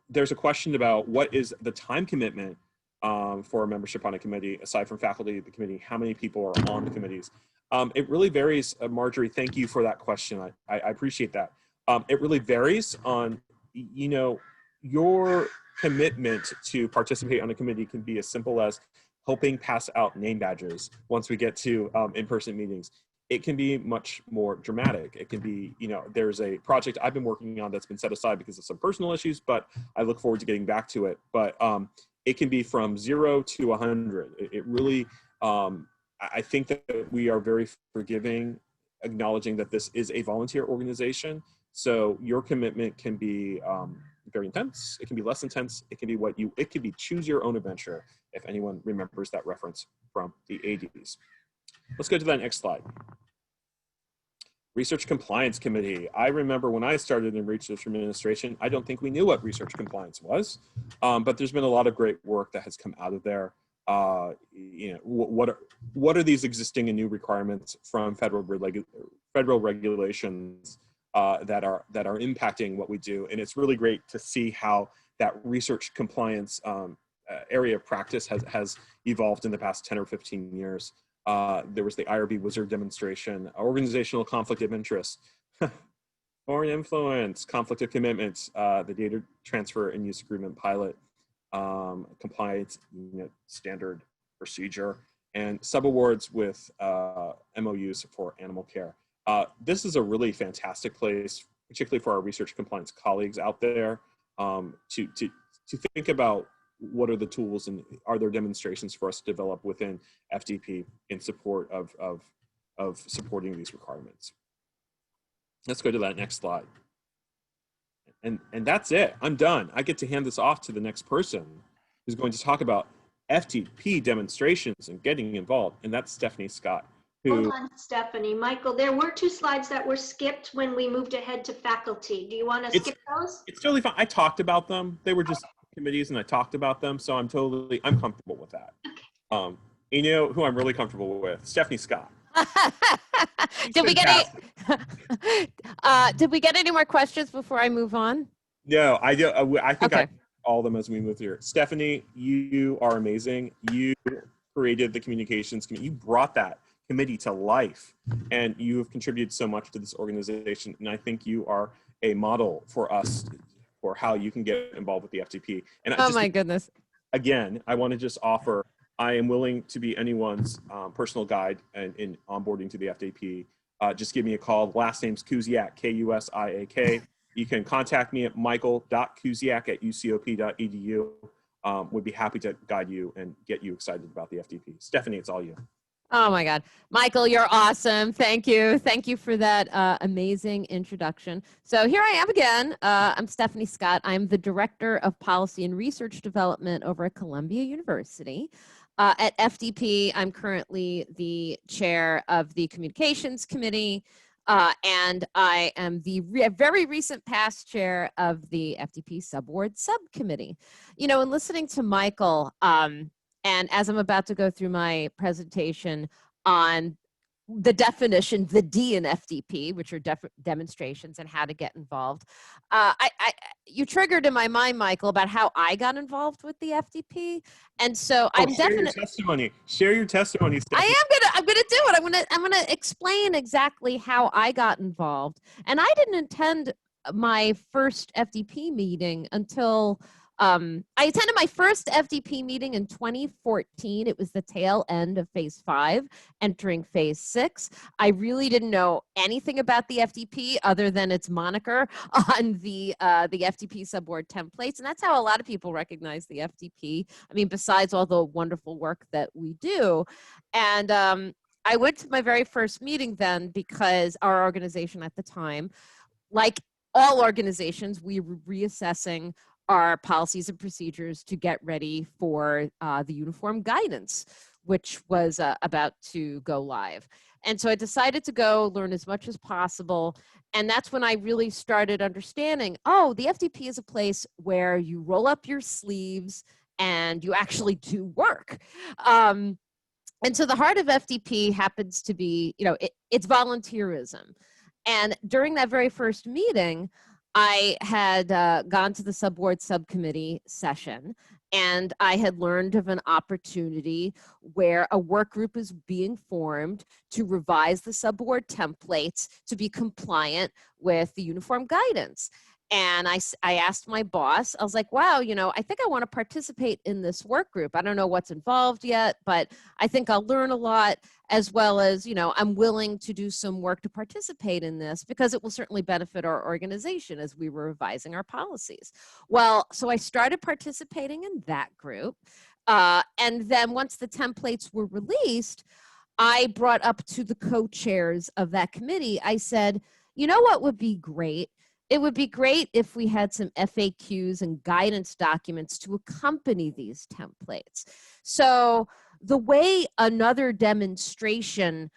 There's a question about what is the time commitment for a membership on a committee, aside from faculty of the committee, how many people are on the committees? It really varies. Marjorie, thank you for that question. I appreciate that. It really varies on, your commitment to participate on a committee can be as simple as helping pass out name badges once we get to in-person meetings. It can be much more dramatic. It can be, there's a project I've been working on that's been set aside because of some personal issues, but I look forward to getting back to it. But it can be from 0 to 100. It really, I think that we are very forgiving, acknowledging that this is a volunteer organization. So your commitment can be very intense. It can be less intense. It can be it can be choose your own adventure, if anyone remembers that reference from the 80s. Let's go to that next slide. Research Compliance Committee. I remember when I started in research administration, I don't think we knew what research compliance was, but there's been a lot of great work that has come out of there. What are these existing and new requirements from federal regulations that are impacting what we do? And it's really great to see how that research compliance area of practice has evolved in the past 10 or 15 years. There was the IRB Wizard demonstration, organizational conflict of interest, foreign influence, conflict of commitments, the data transfer and use agreement pilot, compliance standard procedure, and subawards with MOUs for animal care. This is a really fantastic place, particularly for our research compliance colleagues out there, to think about what are the tools and are there demonstrations for us to develop within FDP in support of supporting these requirements. Let's go to that next slide. And that's it. I'm done. I get to hand this off to the next person who's going to talk about FDP demonstrations and getting involved, and that's Stephanie Scott. Hold on, Stephanie. Michael, there were 2 slides that were skipped when we moved ahead to faculty. Do you want to skip those? It's totally fine. I talked about them. They were just committees and I talked about them, so I'm comfortable with that. Okay. You know who I'm really comfortable with? Stephanie Scott. Did we get any more questions before I move on? No, I do. I think okay. All of them as we move through. Stephanie, you are amazing. You created the communications committee. You brought that committee to life, and you have contributed so much to this organization. And I think you are a model for us for how you can get involved with the FDP. And oh my goodness. Again, I want to just offer, I am willing to be anyone's personal guide in onboarding to the FDP. Just give me a call. Last name's Kusiak, K-U-S-I-A-K. You can contact me at michael.kusiak@ucop.edu. Would be happy to guide you and get you excited about the FDP. Stephanie, it's all you. Oh my God. Michael, you're awesome. Thank you. Thank you for that amazing introduction. So here I am again. I'm Stephanie Scott. I'm the Director of Policy and Research Development over at Columbia University. At FDP, I'm currently the chair of the Communications Committee, and I am the very recent past chair of the FDP Subboard Subcommittee. You know, in listening to Michael, and as I'm about to go through my presentation on the definition, the D in FDP, which are demonstrations and how to get involved, you triggered in my mind, Michael, about how I got involved with the FDP, and so I'm definitely share your testimony. Stephanie. I'm gonna do it. I'm gonna explain exactly how I got involved, and I didn't intend my first FDP meeting until I attended my first FDP meeting in 2014. It was the tail end of Phase V, entering Phase VI. I really didn't know anything about the FDP other than its moniker on the FDP subboard templates, and that's how a lot of people recognize the FDP. I mean, besides all the wonderful work that we do. And I went to my very first meeting then because our organization at the time, like all organizations, we were reassessing our policies and procedures to get ready for the uniform guidance, which was about to go live. And so I decided to go learn as much as possible. And that's when I really started understanding, oh, the FDP is a place where you roll up your sleeves and you actually do work. And so the heart of FDP happens to be, it's volunteerism. And during that very first meeting, I had gone to the subboard subcommittee session, and I had learned of an opportunity where a work group is being formed to revise the subboard templates to be compliant with the uniform guidance. And I asked my boss, I was like, wow, I think I want to participate in this work group. I don't know what's involved yet, but I think I'll learn a lot, as well as, I'm willing to do some work to participate in this because it will certainly benefit our organization as we were revising our policies. Well, so I started participating in that group. And then once the templates were released, I brought up to the co-chairs of that committee, I said, you know what would be great? It would be great if we had some FAQs and guidance documents to accompany these templates. So the way another demonstration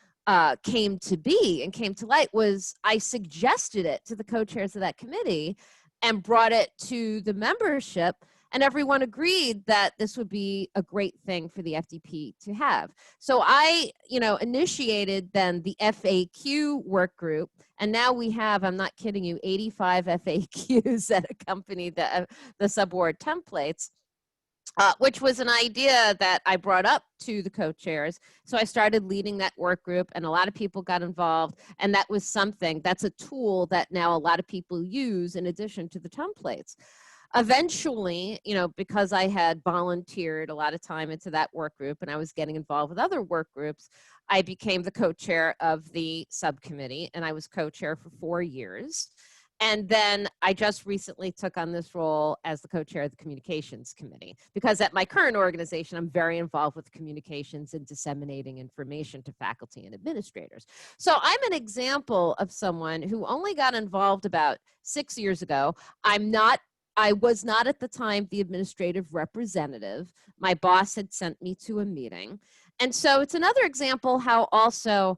came to be and came to light was I suggested it to the co-chairs of that committee and brought it to the membership, and everyone agreed that this would be a great thing for the FDP to have. So I, initiated then the FAQ work group, and now we have, I'm not kidding you, 85 FAQs that accompany the subboard templates. Which was an idea that I brought up to the co-chairs. So I started leading that work group, and a lot of people got involved. And that was that's a tool that now a lot of people use in addition to the templates. Eventually, because I had volunteered a lot of time into that work group and I was getting involved with other work groups, I became the co-chair of the subcommittee, and I was co-chair for 4 years. And then I just recently took on this role as the co-chair of the communications committee, because at my current organization, I'm very involved with communications and disseminating information to faculty and administrators. So I'm an example of someone who only got involved about 6 years ago. I was not at the time the administrative representative. My boss had sent me to a meeting. And so it's another example how also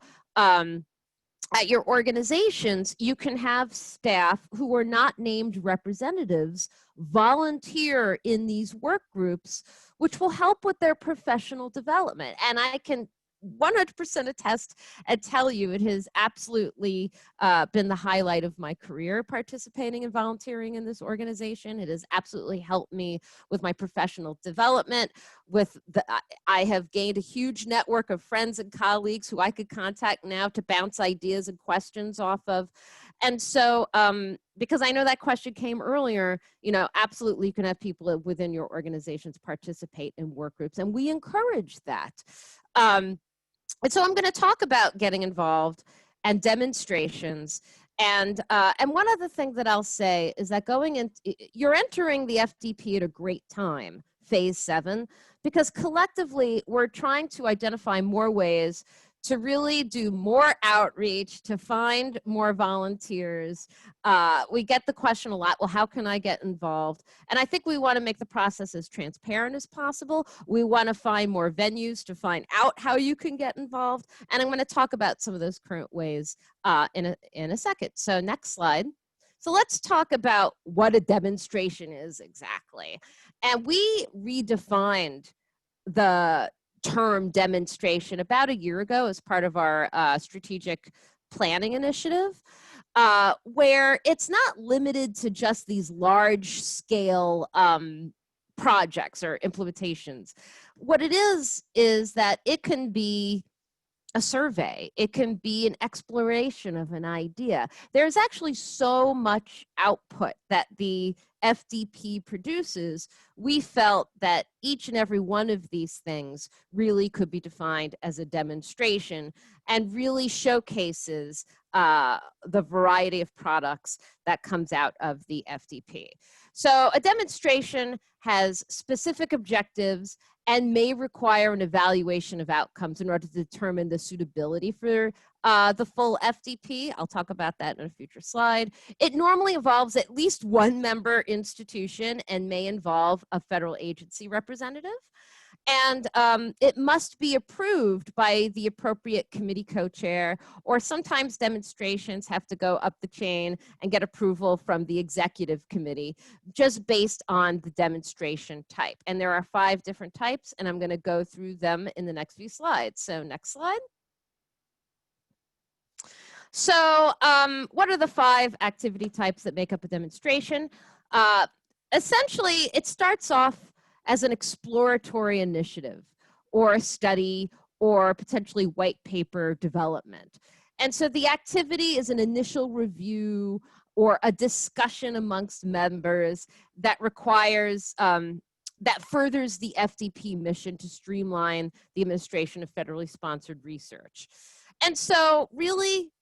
at your organizations, you can have staff who are not named representatives volunteer in these work groups, which will help with their professional development. And I can 100% attest and tell you it has absolutely been the highlight of my career, participating and volunteering in this organization. It has absolutely helped me with my professional development. I have gained a huge network of friends and colleagues who I could contact now to bounce ideas and questions off of. And so, because I know that question came earlier, absolutely you can have people within your organizations participate in work groups, and we encourage that. And so I'm going to talk about getting involved and demonstrations. And one other thing that I'll say is that you're entering the FDP at a great time, Phase VII, because collectively we're trying to identify more ways to really do more outreach, to find more volunteers. We get the question a lot, well, how can I get involved? And I think we want to make the process as transparent as possible. We want to find more venues to find out how you can get involved. And I'm going to talk about some of those current ways in a second. So next slide. So let's talk about what a demonstration is exactly. And we redefined the term demonstration about a year ago as part of our strategic planning initiative, where it's not limited to just these large scale projects or implementations. What it is that it can be a survey. It can be an exploration of an idea. There's actually so much output that the FDP produces. We felt that each and every one of these things really could be defined as a demonstration and really showcases the variety of products that comes out of the FDP. So a demonstration has specific objectives and may require an evaluation of outcomes in order to determine the suitability for the full FDP. I'll talk about that in a future slide. It normally involves at least one member institution and may involve a federal agency representative. And it must be approved by the appropriate committee co-chair, or sometimes demonstrations have to go up the chain and get approval from the executive committee, just based on the demonstration type. And there are 5 different types, and I'm going to go through them in the next few slides. So next slide. So what are the 5 activity types that make up a demonstration? Essentially, it starts off as an exploratory initiative or a study or potentially white paper development. And so the activity is an initial review or a discussion amongst members that requires, that furthers the FDP mission to streamline the administration of federally sponsored research. And so really,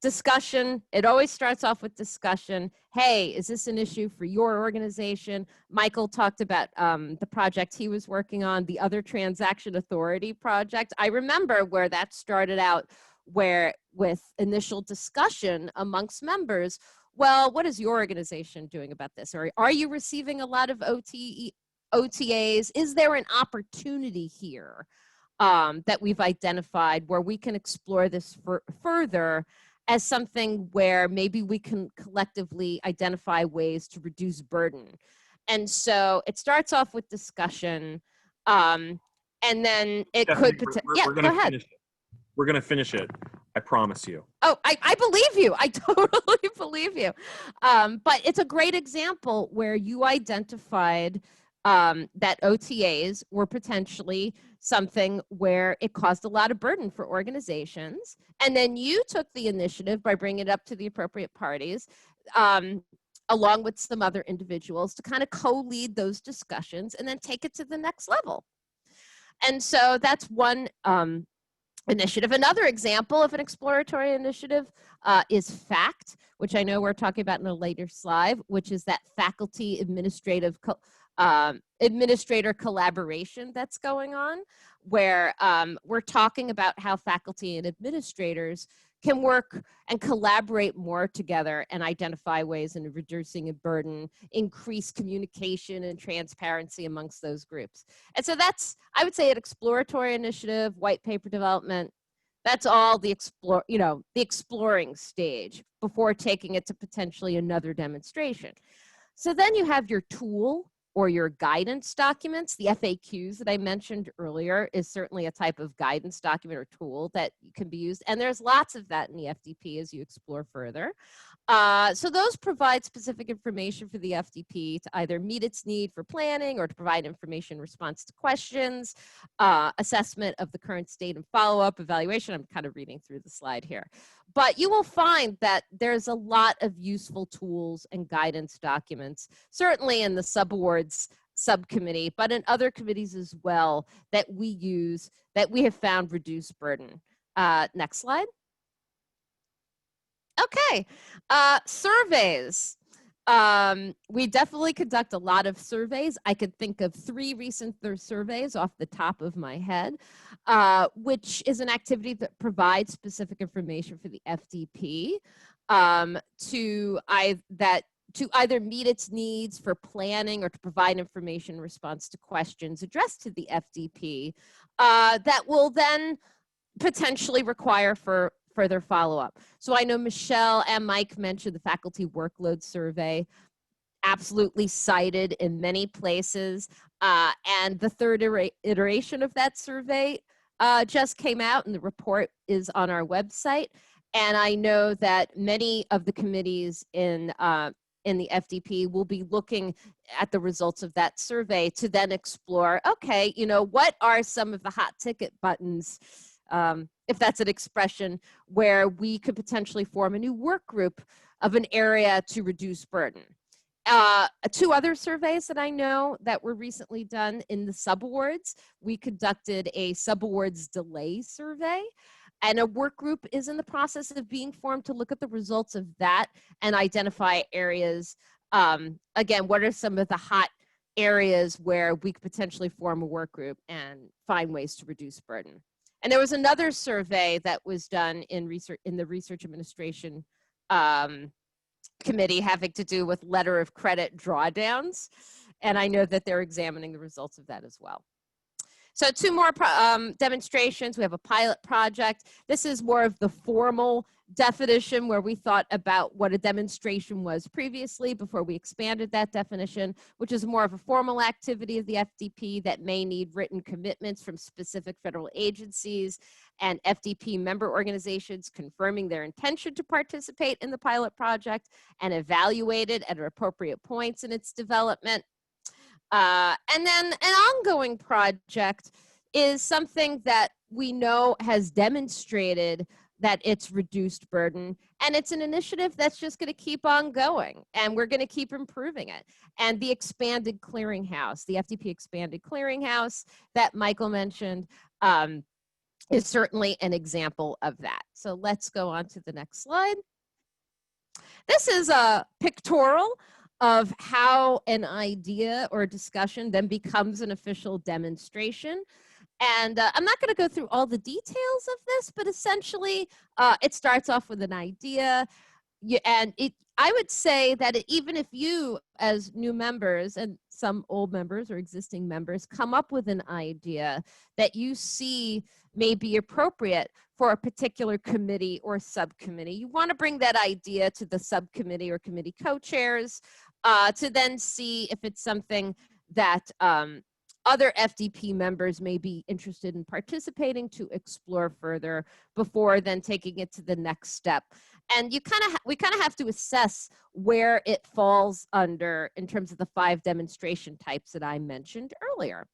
discussion, it always starts off with discussion. Hey, is this an issue for your organization? Michael talked about the project he was working on, the Other Transaction Authority project. I remember where that started out, where with initial discussion amongst members, well, what is your organization doing about this? Or are you receiving a lot of OTAs? Is there an opportunity here that we've identified where we can explore this further as something where maybe we can collectively identify ways to reduce burden? And so it starts off with discussion, and then it Stephanie, could, we're go gonna ahead. finish it. We're going to finish it. I promise you. Oh, I believe you. I totally believe you. But it's a great example where you identified that OTAs were potentially something where it caused a lot of burden for organizations. And then you took the initiative by bringing it up to the appropriate parties, along with some other individuals, to kind of co-lead those discussions and then take it to the next level. And so that's one initiative. Another example of an exploratory initiative is FACT, which I know we're talking about in a later slide, which is that faculty administrator collaboration that's going on, where we're talking about how faculty and administrators can work and collaborate more together and identify ways in reducing a burden, increase communication and transparency amongst those groups. And so that's, I would say, an exploratory initiative, white paper development. That's all the exploring stage before taking it to potentially another demonstration. So then you have your tool or your guidance documents. The FAQs that I mentioned earlier is certainly a type of guidance document or tool that can be used. And there's lots of that in the FDP as you explore further. So those provide specific information for the FDP to either meet its need for planning or to provide information in response to questions, assessment of the current state and follow-up evaluation. I'm kind of reading through the slide here. But you will find that there's a lot of useful tools and guidance documents, certainly in the subawards subcommittee, but in other committees as well, that we use, that we have found reduce burden. Next slide. Okay, surveys. We definitely conduct a lot of surveys. I could think of 3 recent surveys off the top of my head, which is an activity that provides specific information for the FDP to either meet its needs for planning or to provide information in response to questions addressed to the FDP that will then potentially require for further follow-up. So I know Michelle and Mike mentioned the faculty workload survey, absolutely cited in many places. And the 3rd iteration of that survey just came out, and the report is on our website. And I know that many of the committees in the FDP will be looking at the results of that survey to then explore, okay, what are some of the hot ticket buttons if that's an expression, where we could potentially form a new work group of an area to reduce burden. Two other surveys that I know that were recently done in the subawards. We conducted a subawards delay survey, and a work group is in the process of being formed to look at the results of that and identify areas. Again, what are some of the hot areas where we could potentially form a work group and find ways to reduce burden. And there was another survey that was done in the research administration committee having to do with letter of credit drawdowns. And I know that they're examining the results of that as well. So two more demonstrations. We have a pilot project. This is more of the formal definition where we thought about what a demonstration was previously before we expanded that definition, which is more of a formal activity of the FDP that may need written commitments from specific federal agencies and FDP member organizations confirming their intention to participate in the pilot project and evaluate it at appropriate points in its development. And then an ongoing project is something that we know has demonstrated that it's reduced burden, and it's an initiative that's just going to keep on going, and we're going to keep improving it. And the expanded clearinghouse, the FDP expanded clearinghouse that Michael mentioned, is certainly an example of that. So let's go on to the next slide. This is a pictorial of how an idea or discussion then becomes an official demonstration. And I'm not going to go through all the details of this, but essentially it starts off with an idea. I would say that even if you as new members and some old members or existing members come up with an idea that you see may be appropriate for a particular committee or subcommittee, you want to bring that idea to the subcommittee or committee co-chairs to then see if it's something that other FDP members may be interested in participating to explore further before then taking it to the next step. And we kind of have to assess where it falls under in terms of the 5 demonstration types that I mentioned earlier.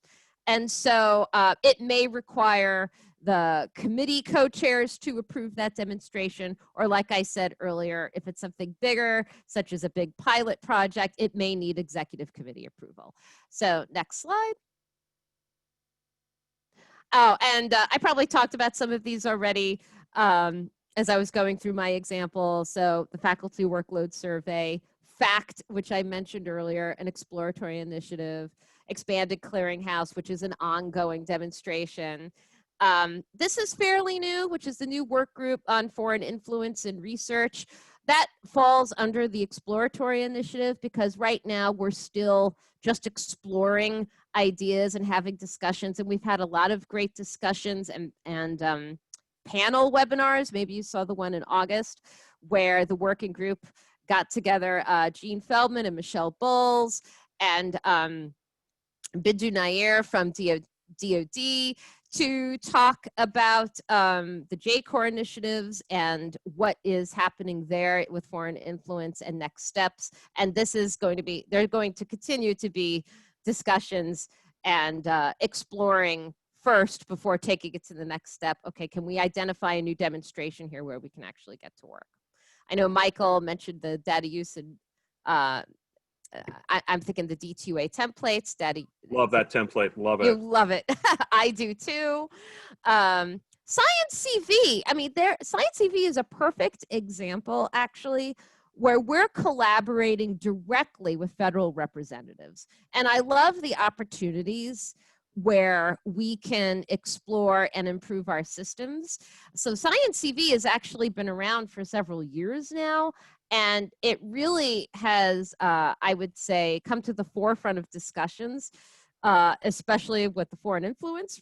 And so it may require the committee co-chairs to approve that demonstration, or like I said earlier, if it's something bigger, such as a big pilot project, it may need executive committee approval. So next slide. Oh, and I probably talked about some of these already as I was going through my example. So the faculty workload survey, FACT, which I mentioned earlier, an exploratory initiative, expanded clearinghouse, which is an ongoing demonstration. This is fairly new, which is the new work group on foreign influence and research. That falls under the exploratory initiative because right now we're still just exploring ideas and having discussions, and we've had a lot of great discussions and panel webinars. Maybe you saw the one in August where the working group got together, Jean Feldman and Michelle Bowles and Bindu Nair from DOD to talk about the J-Corps initiatives and what is happening there with foreign influence and next steps. And this is going to be, they're going to continue to be discussions and exploring first before taking it to the next step. Okay, can we identify a new demonstration here where we can actually get to work? I know Michael mentioned the data use and I'm thinking the D2A templates. Daddy, love that template. Love it. You love it. I do too. Science CV. I mean, Science CV is a perfect example, actually, where we're collaborating directly with federal representatives. And I love the opportunities where we can explore and improve our systems. So Science CV has actually been around for several years now. And it really has, I would say, come to the forefront of discussions, especially with the foreign influence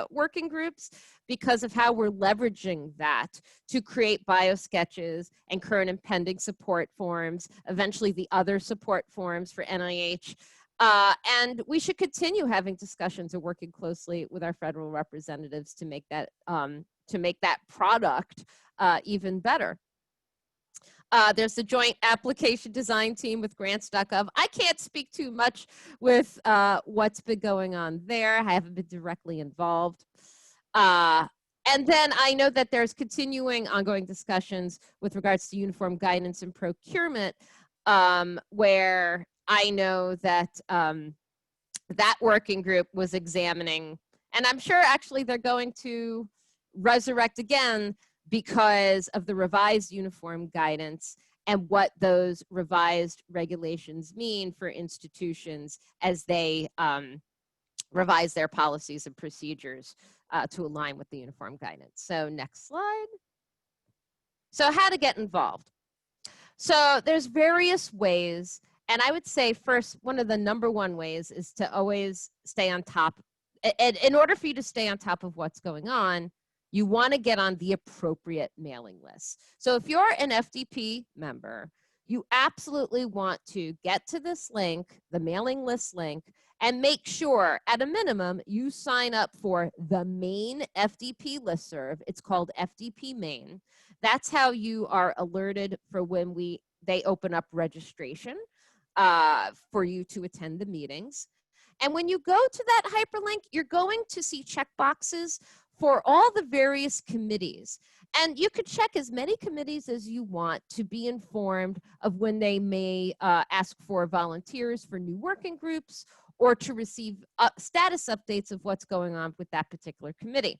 working groups, because of how we're leveraging that to create biosketches and current and pending support forms, eventually the other support forms for NIH. And we should continue having discussions and working closely with our federal representatives to make that product even better. There's the joint application design team with grants.gov. I can't speak too much with what's been going on there. I haven't been directly involved. And then I know that there's continuing ongoing discussions with regards to uniform guidance and procurement, where I know that that working group was examining, and I'm sure actually they're going to resurrect again because of the revised uniform guidance and what those revised regulations mean for institutions as they revise their policies and procedures to align with the uniform guidance. So next slide. So how to get involved. So there's various ways, and I would say first, one of the number one ways is to always stay on top. In order for you to stay on top of what's going on, you want to get on the appropriate mailing list. So if you're an FDP member, you absolutely want to get to this link, the mailing list link, and make sure at a minimum you sign up for the main FDP listserv. It's called FDP Main. That's how you are alerted for when they open up registration for you to attend the meetings. And when you go to that hyperlink, you're going to see checkboxes for all the various committees. And you could check as many committees as you want to be informed of when they may ask for volunteers for new working groups or to receive status updates of what's going on with that particular committee.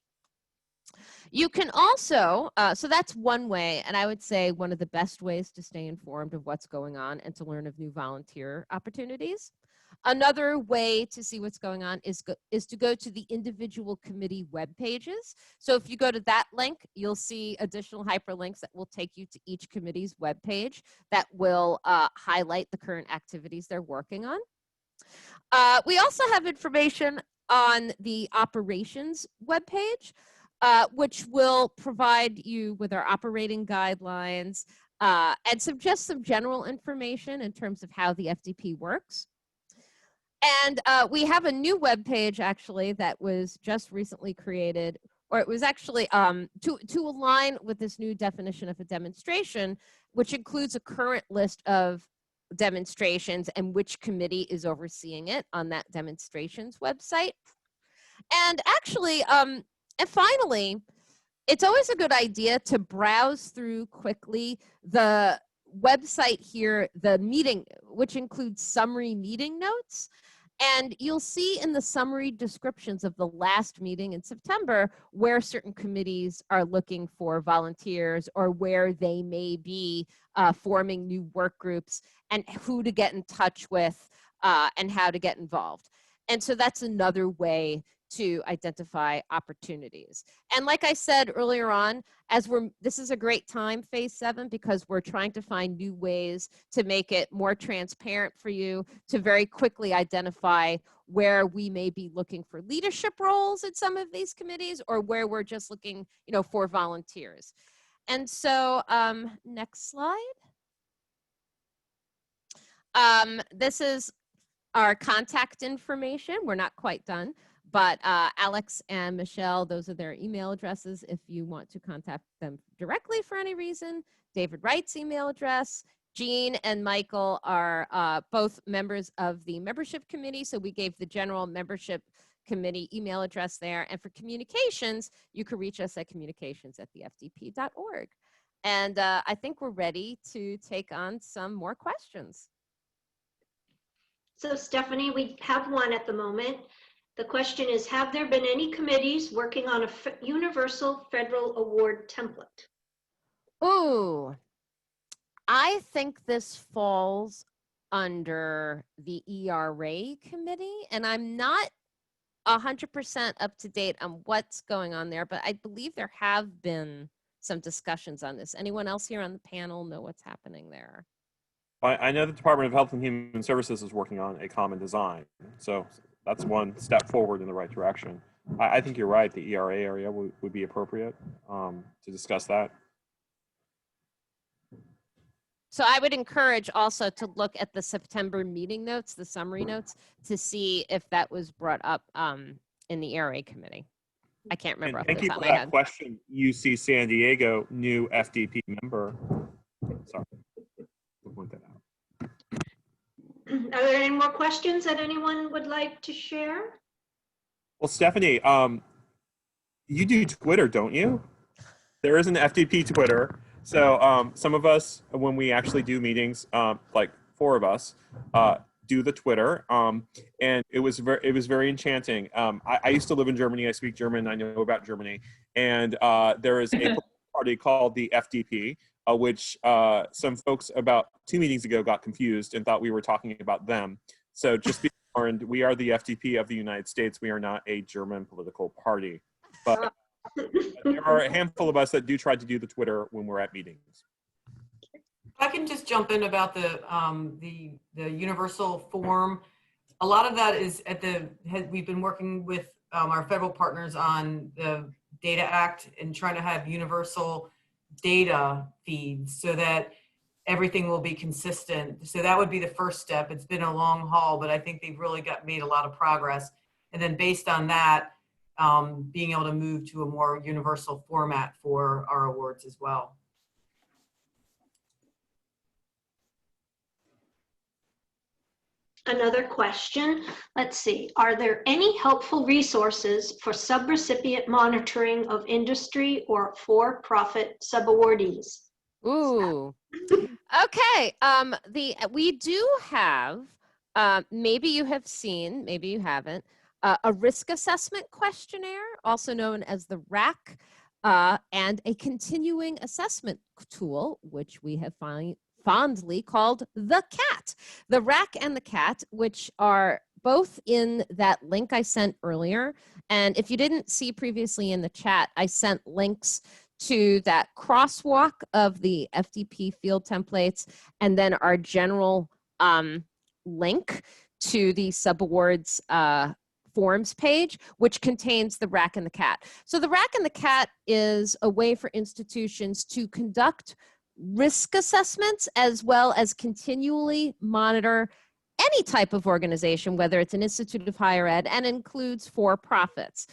You can also, so that's one way, and I would say one of the best ways to stay informed of what's going on and to learn of new volunteer opportunities. Another way to see what's going on is to go to the individual committee web pages. So if you go to that link, you'll see additional hyperlinks that will take you to each committee's web page that will highlight the current activities they're working on. We also have information on the operations webpage, which will provide you with our operating guidelines and just some general information in terms of how the FDP works. And we have a new webpage actually that was just recently created, or it was actually to align with this new definition of a demonstration, which includes a current list of demonstrations and which committee is overseeing it on that demonstrations website. And actually, and finally, it's always a good idea to browse through quickly the website here, the meeting, which includes summary meeting notes. And you'll see in the summary descriptions of the last meeting in September where certain committees are looking for volunteers or where they may be forming new work groups and who to get in touch with and how to get involved. And so that's another way to identify opportunities. And like I said earlier on, this is a great time, Phase VII, because we're trying to find new ways to make it more transparent for you to very quickly identify where we may be looking for leadership roles in some of these committees or where we're just looking, for volunteers. And so next slide. This is our contact information. We're not quite done. But Alex and Michelle, those are their email addresses if you want to contact them directly for any reason. David Wright's email address. Jean and Michael are both members of the membership committee, so we gave the general membership committee email address there. And for communications, you can reach us at communications@fdp.org. And I think we're ready to take on some more questions. So Stephanie, we have one at the moment. The question is, have there been any committees working on a universal federal award template? Ooh, I think this falls under the ERA committee, and I'm not 100% up to date on what's going on there, but I believe there have been some discussions on this. Anyone else here on the panel know what's happening there? I know the Department of Health and Human Services is working on a common design. So that's one step forward in the right direction. I think you're right. The ERA area would be appropriate to discuss that. So I would encourage also to look at the September meeting notes, the summary notes, to see if that was brought up in the ERA committee. I can't remember off the Thank you top for of my that head. question, UC San Diego, new FDP member. Sorry, I'll point that out. Are there any more questions that anyone would like to share? Well, Stephanie, You do Twitter, don't you? There is an FDP Twitter. So some of us, when we actually do meetings, like 4 of us, do the Twitter, and it was very enchanting. I used to live in Germany. I speak German. I know about Germany, and there is a political party called the FDP, which some folks about 2 meetings ago got confused and thought we were talking about them. So just be warned, we are the FDP of the United States. We are not a German political party, but there are a handful of us that do try to do the Twitter when we're at meetings. I can just jump in about the universal form. A lot of that is we've been working with our federal partners on the Data Act and trying to have universal data feeds so that everything will be consistent. So that would be the first step. It's been a long haul, but I think they've really made a lot of progress. And then based on that, being able to move to a more universal format for our awards as well. Another question, let's see. Are there any helpful resources for subrecipient monitoring of industry or for-profit subawardees? Ooh. Okay. We do have, maybe you have seen, maybe you haven't, a risk assessment questionnaire, also known as the RAC, and a continuing assessment tool, which we have fondly called the CAT. The RAC and the CAT, which are both in that link I sent earlier. And if you didn't see previously in the chat, I sent links to that crosswalk of the FDP field templates and then our general link to the subawards forms page, which contains the RAC and the CAT. So the RAC and the CAT is a way for institutions to conduct risk assessments as well as continually monitor any type of organization, whether it's an institute of higher ed, and includes for-profits.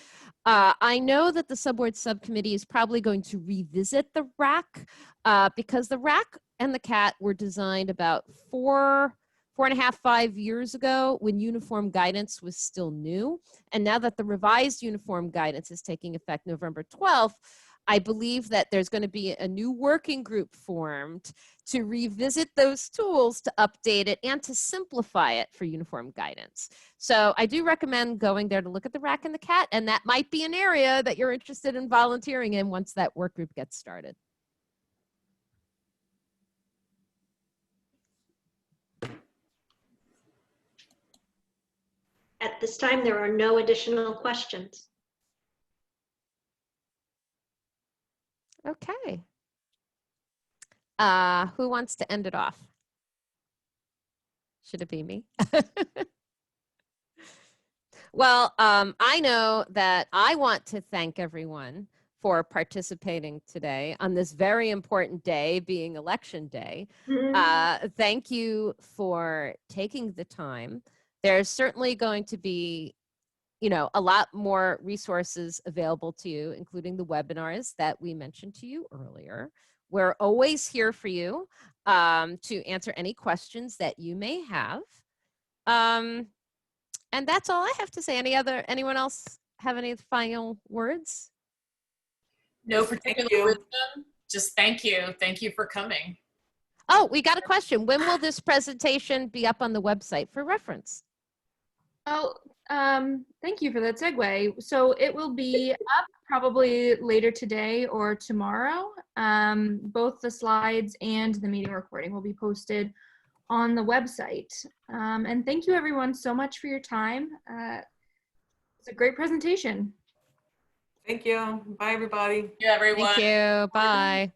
I know that the subboard subcommittee is probably going to revisit the RAC because the RAC and the CAT were designed about 4.5, 5 years ago when uniform guidance was still new. And now that the revised uniform guidance is taking effect November 12th, I believe that there's going to be a new working group formed to revisit those tools, to update it, and to simplify it for uniform guidance. So I do recommend going there to look at the RAC and the CAT, and that might be an area that you're interested in volunteering in once that work group gets started. At this time, there are no additional questions. Okay. Who wants to end it off? Should it be me? Well, I know that I want to thank everyone for participating today on this very important day, being Election Day. Thank you for taking the time. There's certainly going to be, you know, a lot more resources available to you, including the webinars that we mentioned to you earlier. We're always here for you to answer any questions that you may have. And that's all I have to say. Anyone else have any final words? No particular wisdom, just thank you. Thank you for coming. Oh, we got a question. When will this presentation be up on the website for reference? Oh, thank you for that segue. So it will be up probably later today or tomorrow. Both the slides and the meeting recording will be posted on the website. And thank you everyone so much for your time. It's a great presentation. Thank you. Bye, everybody. Thank you, everyone. Thank you. Bye.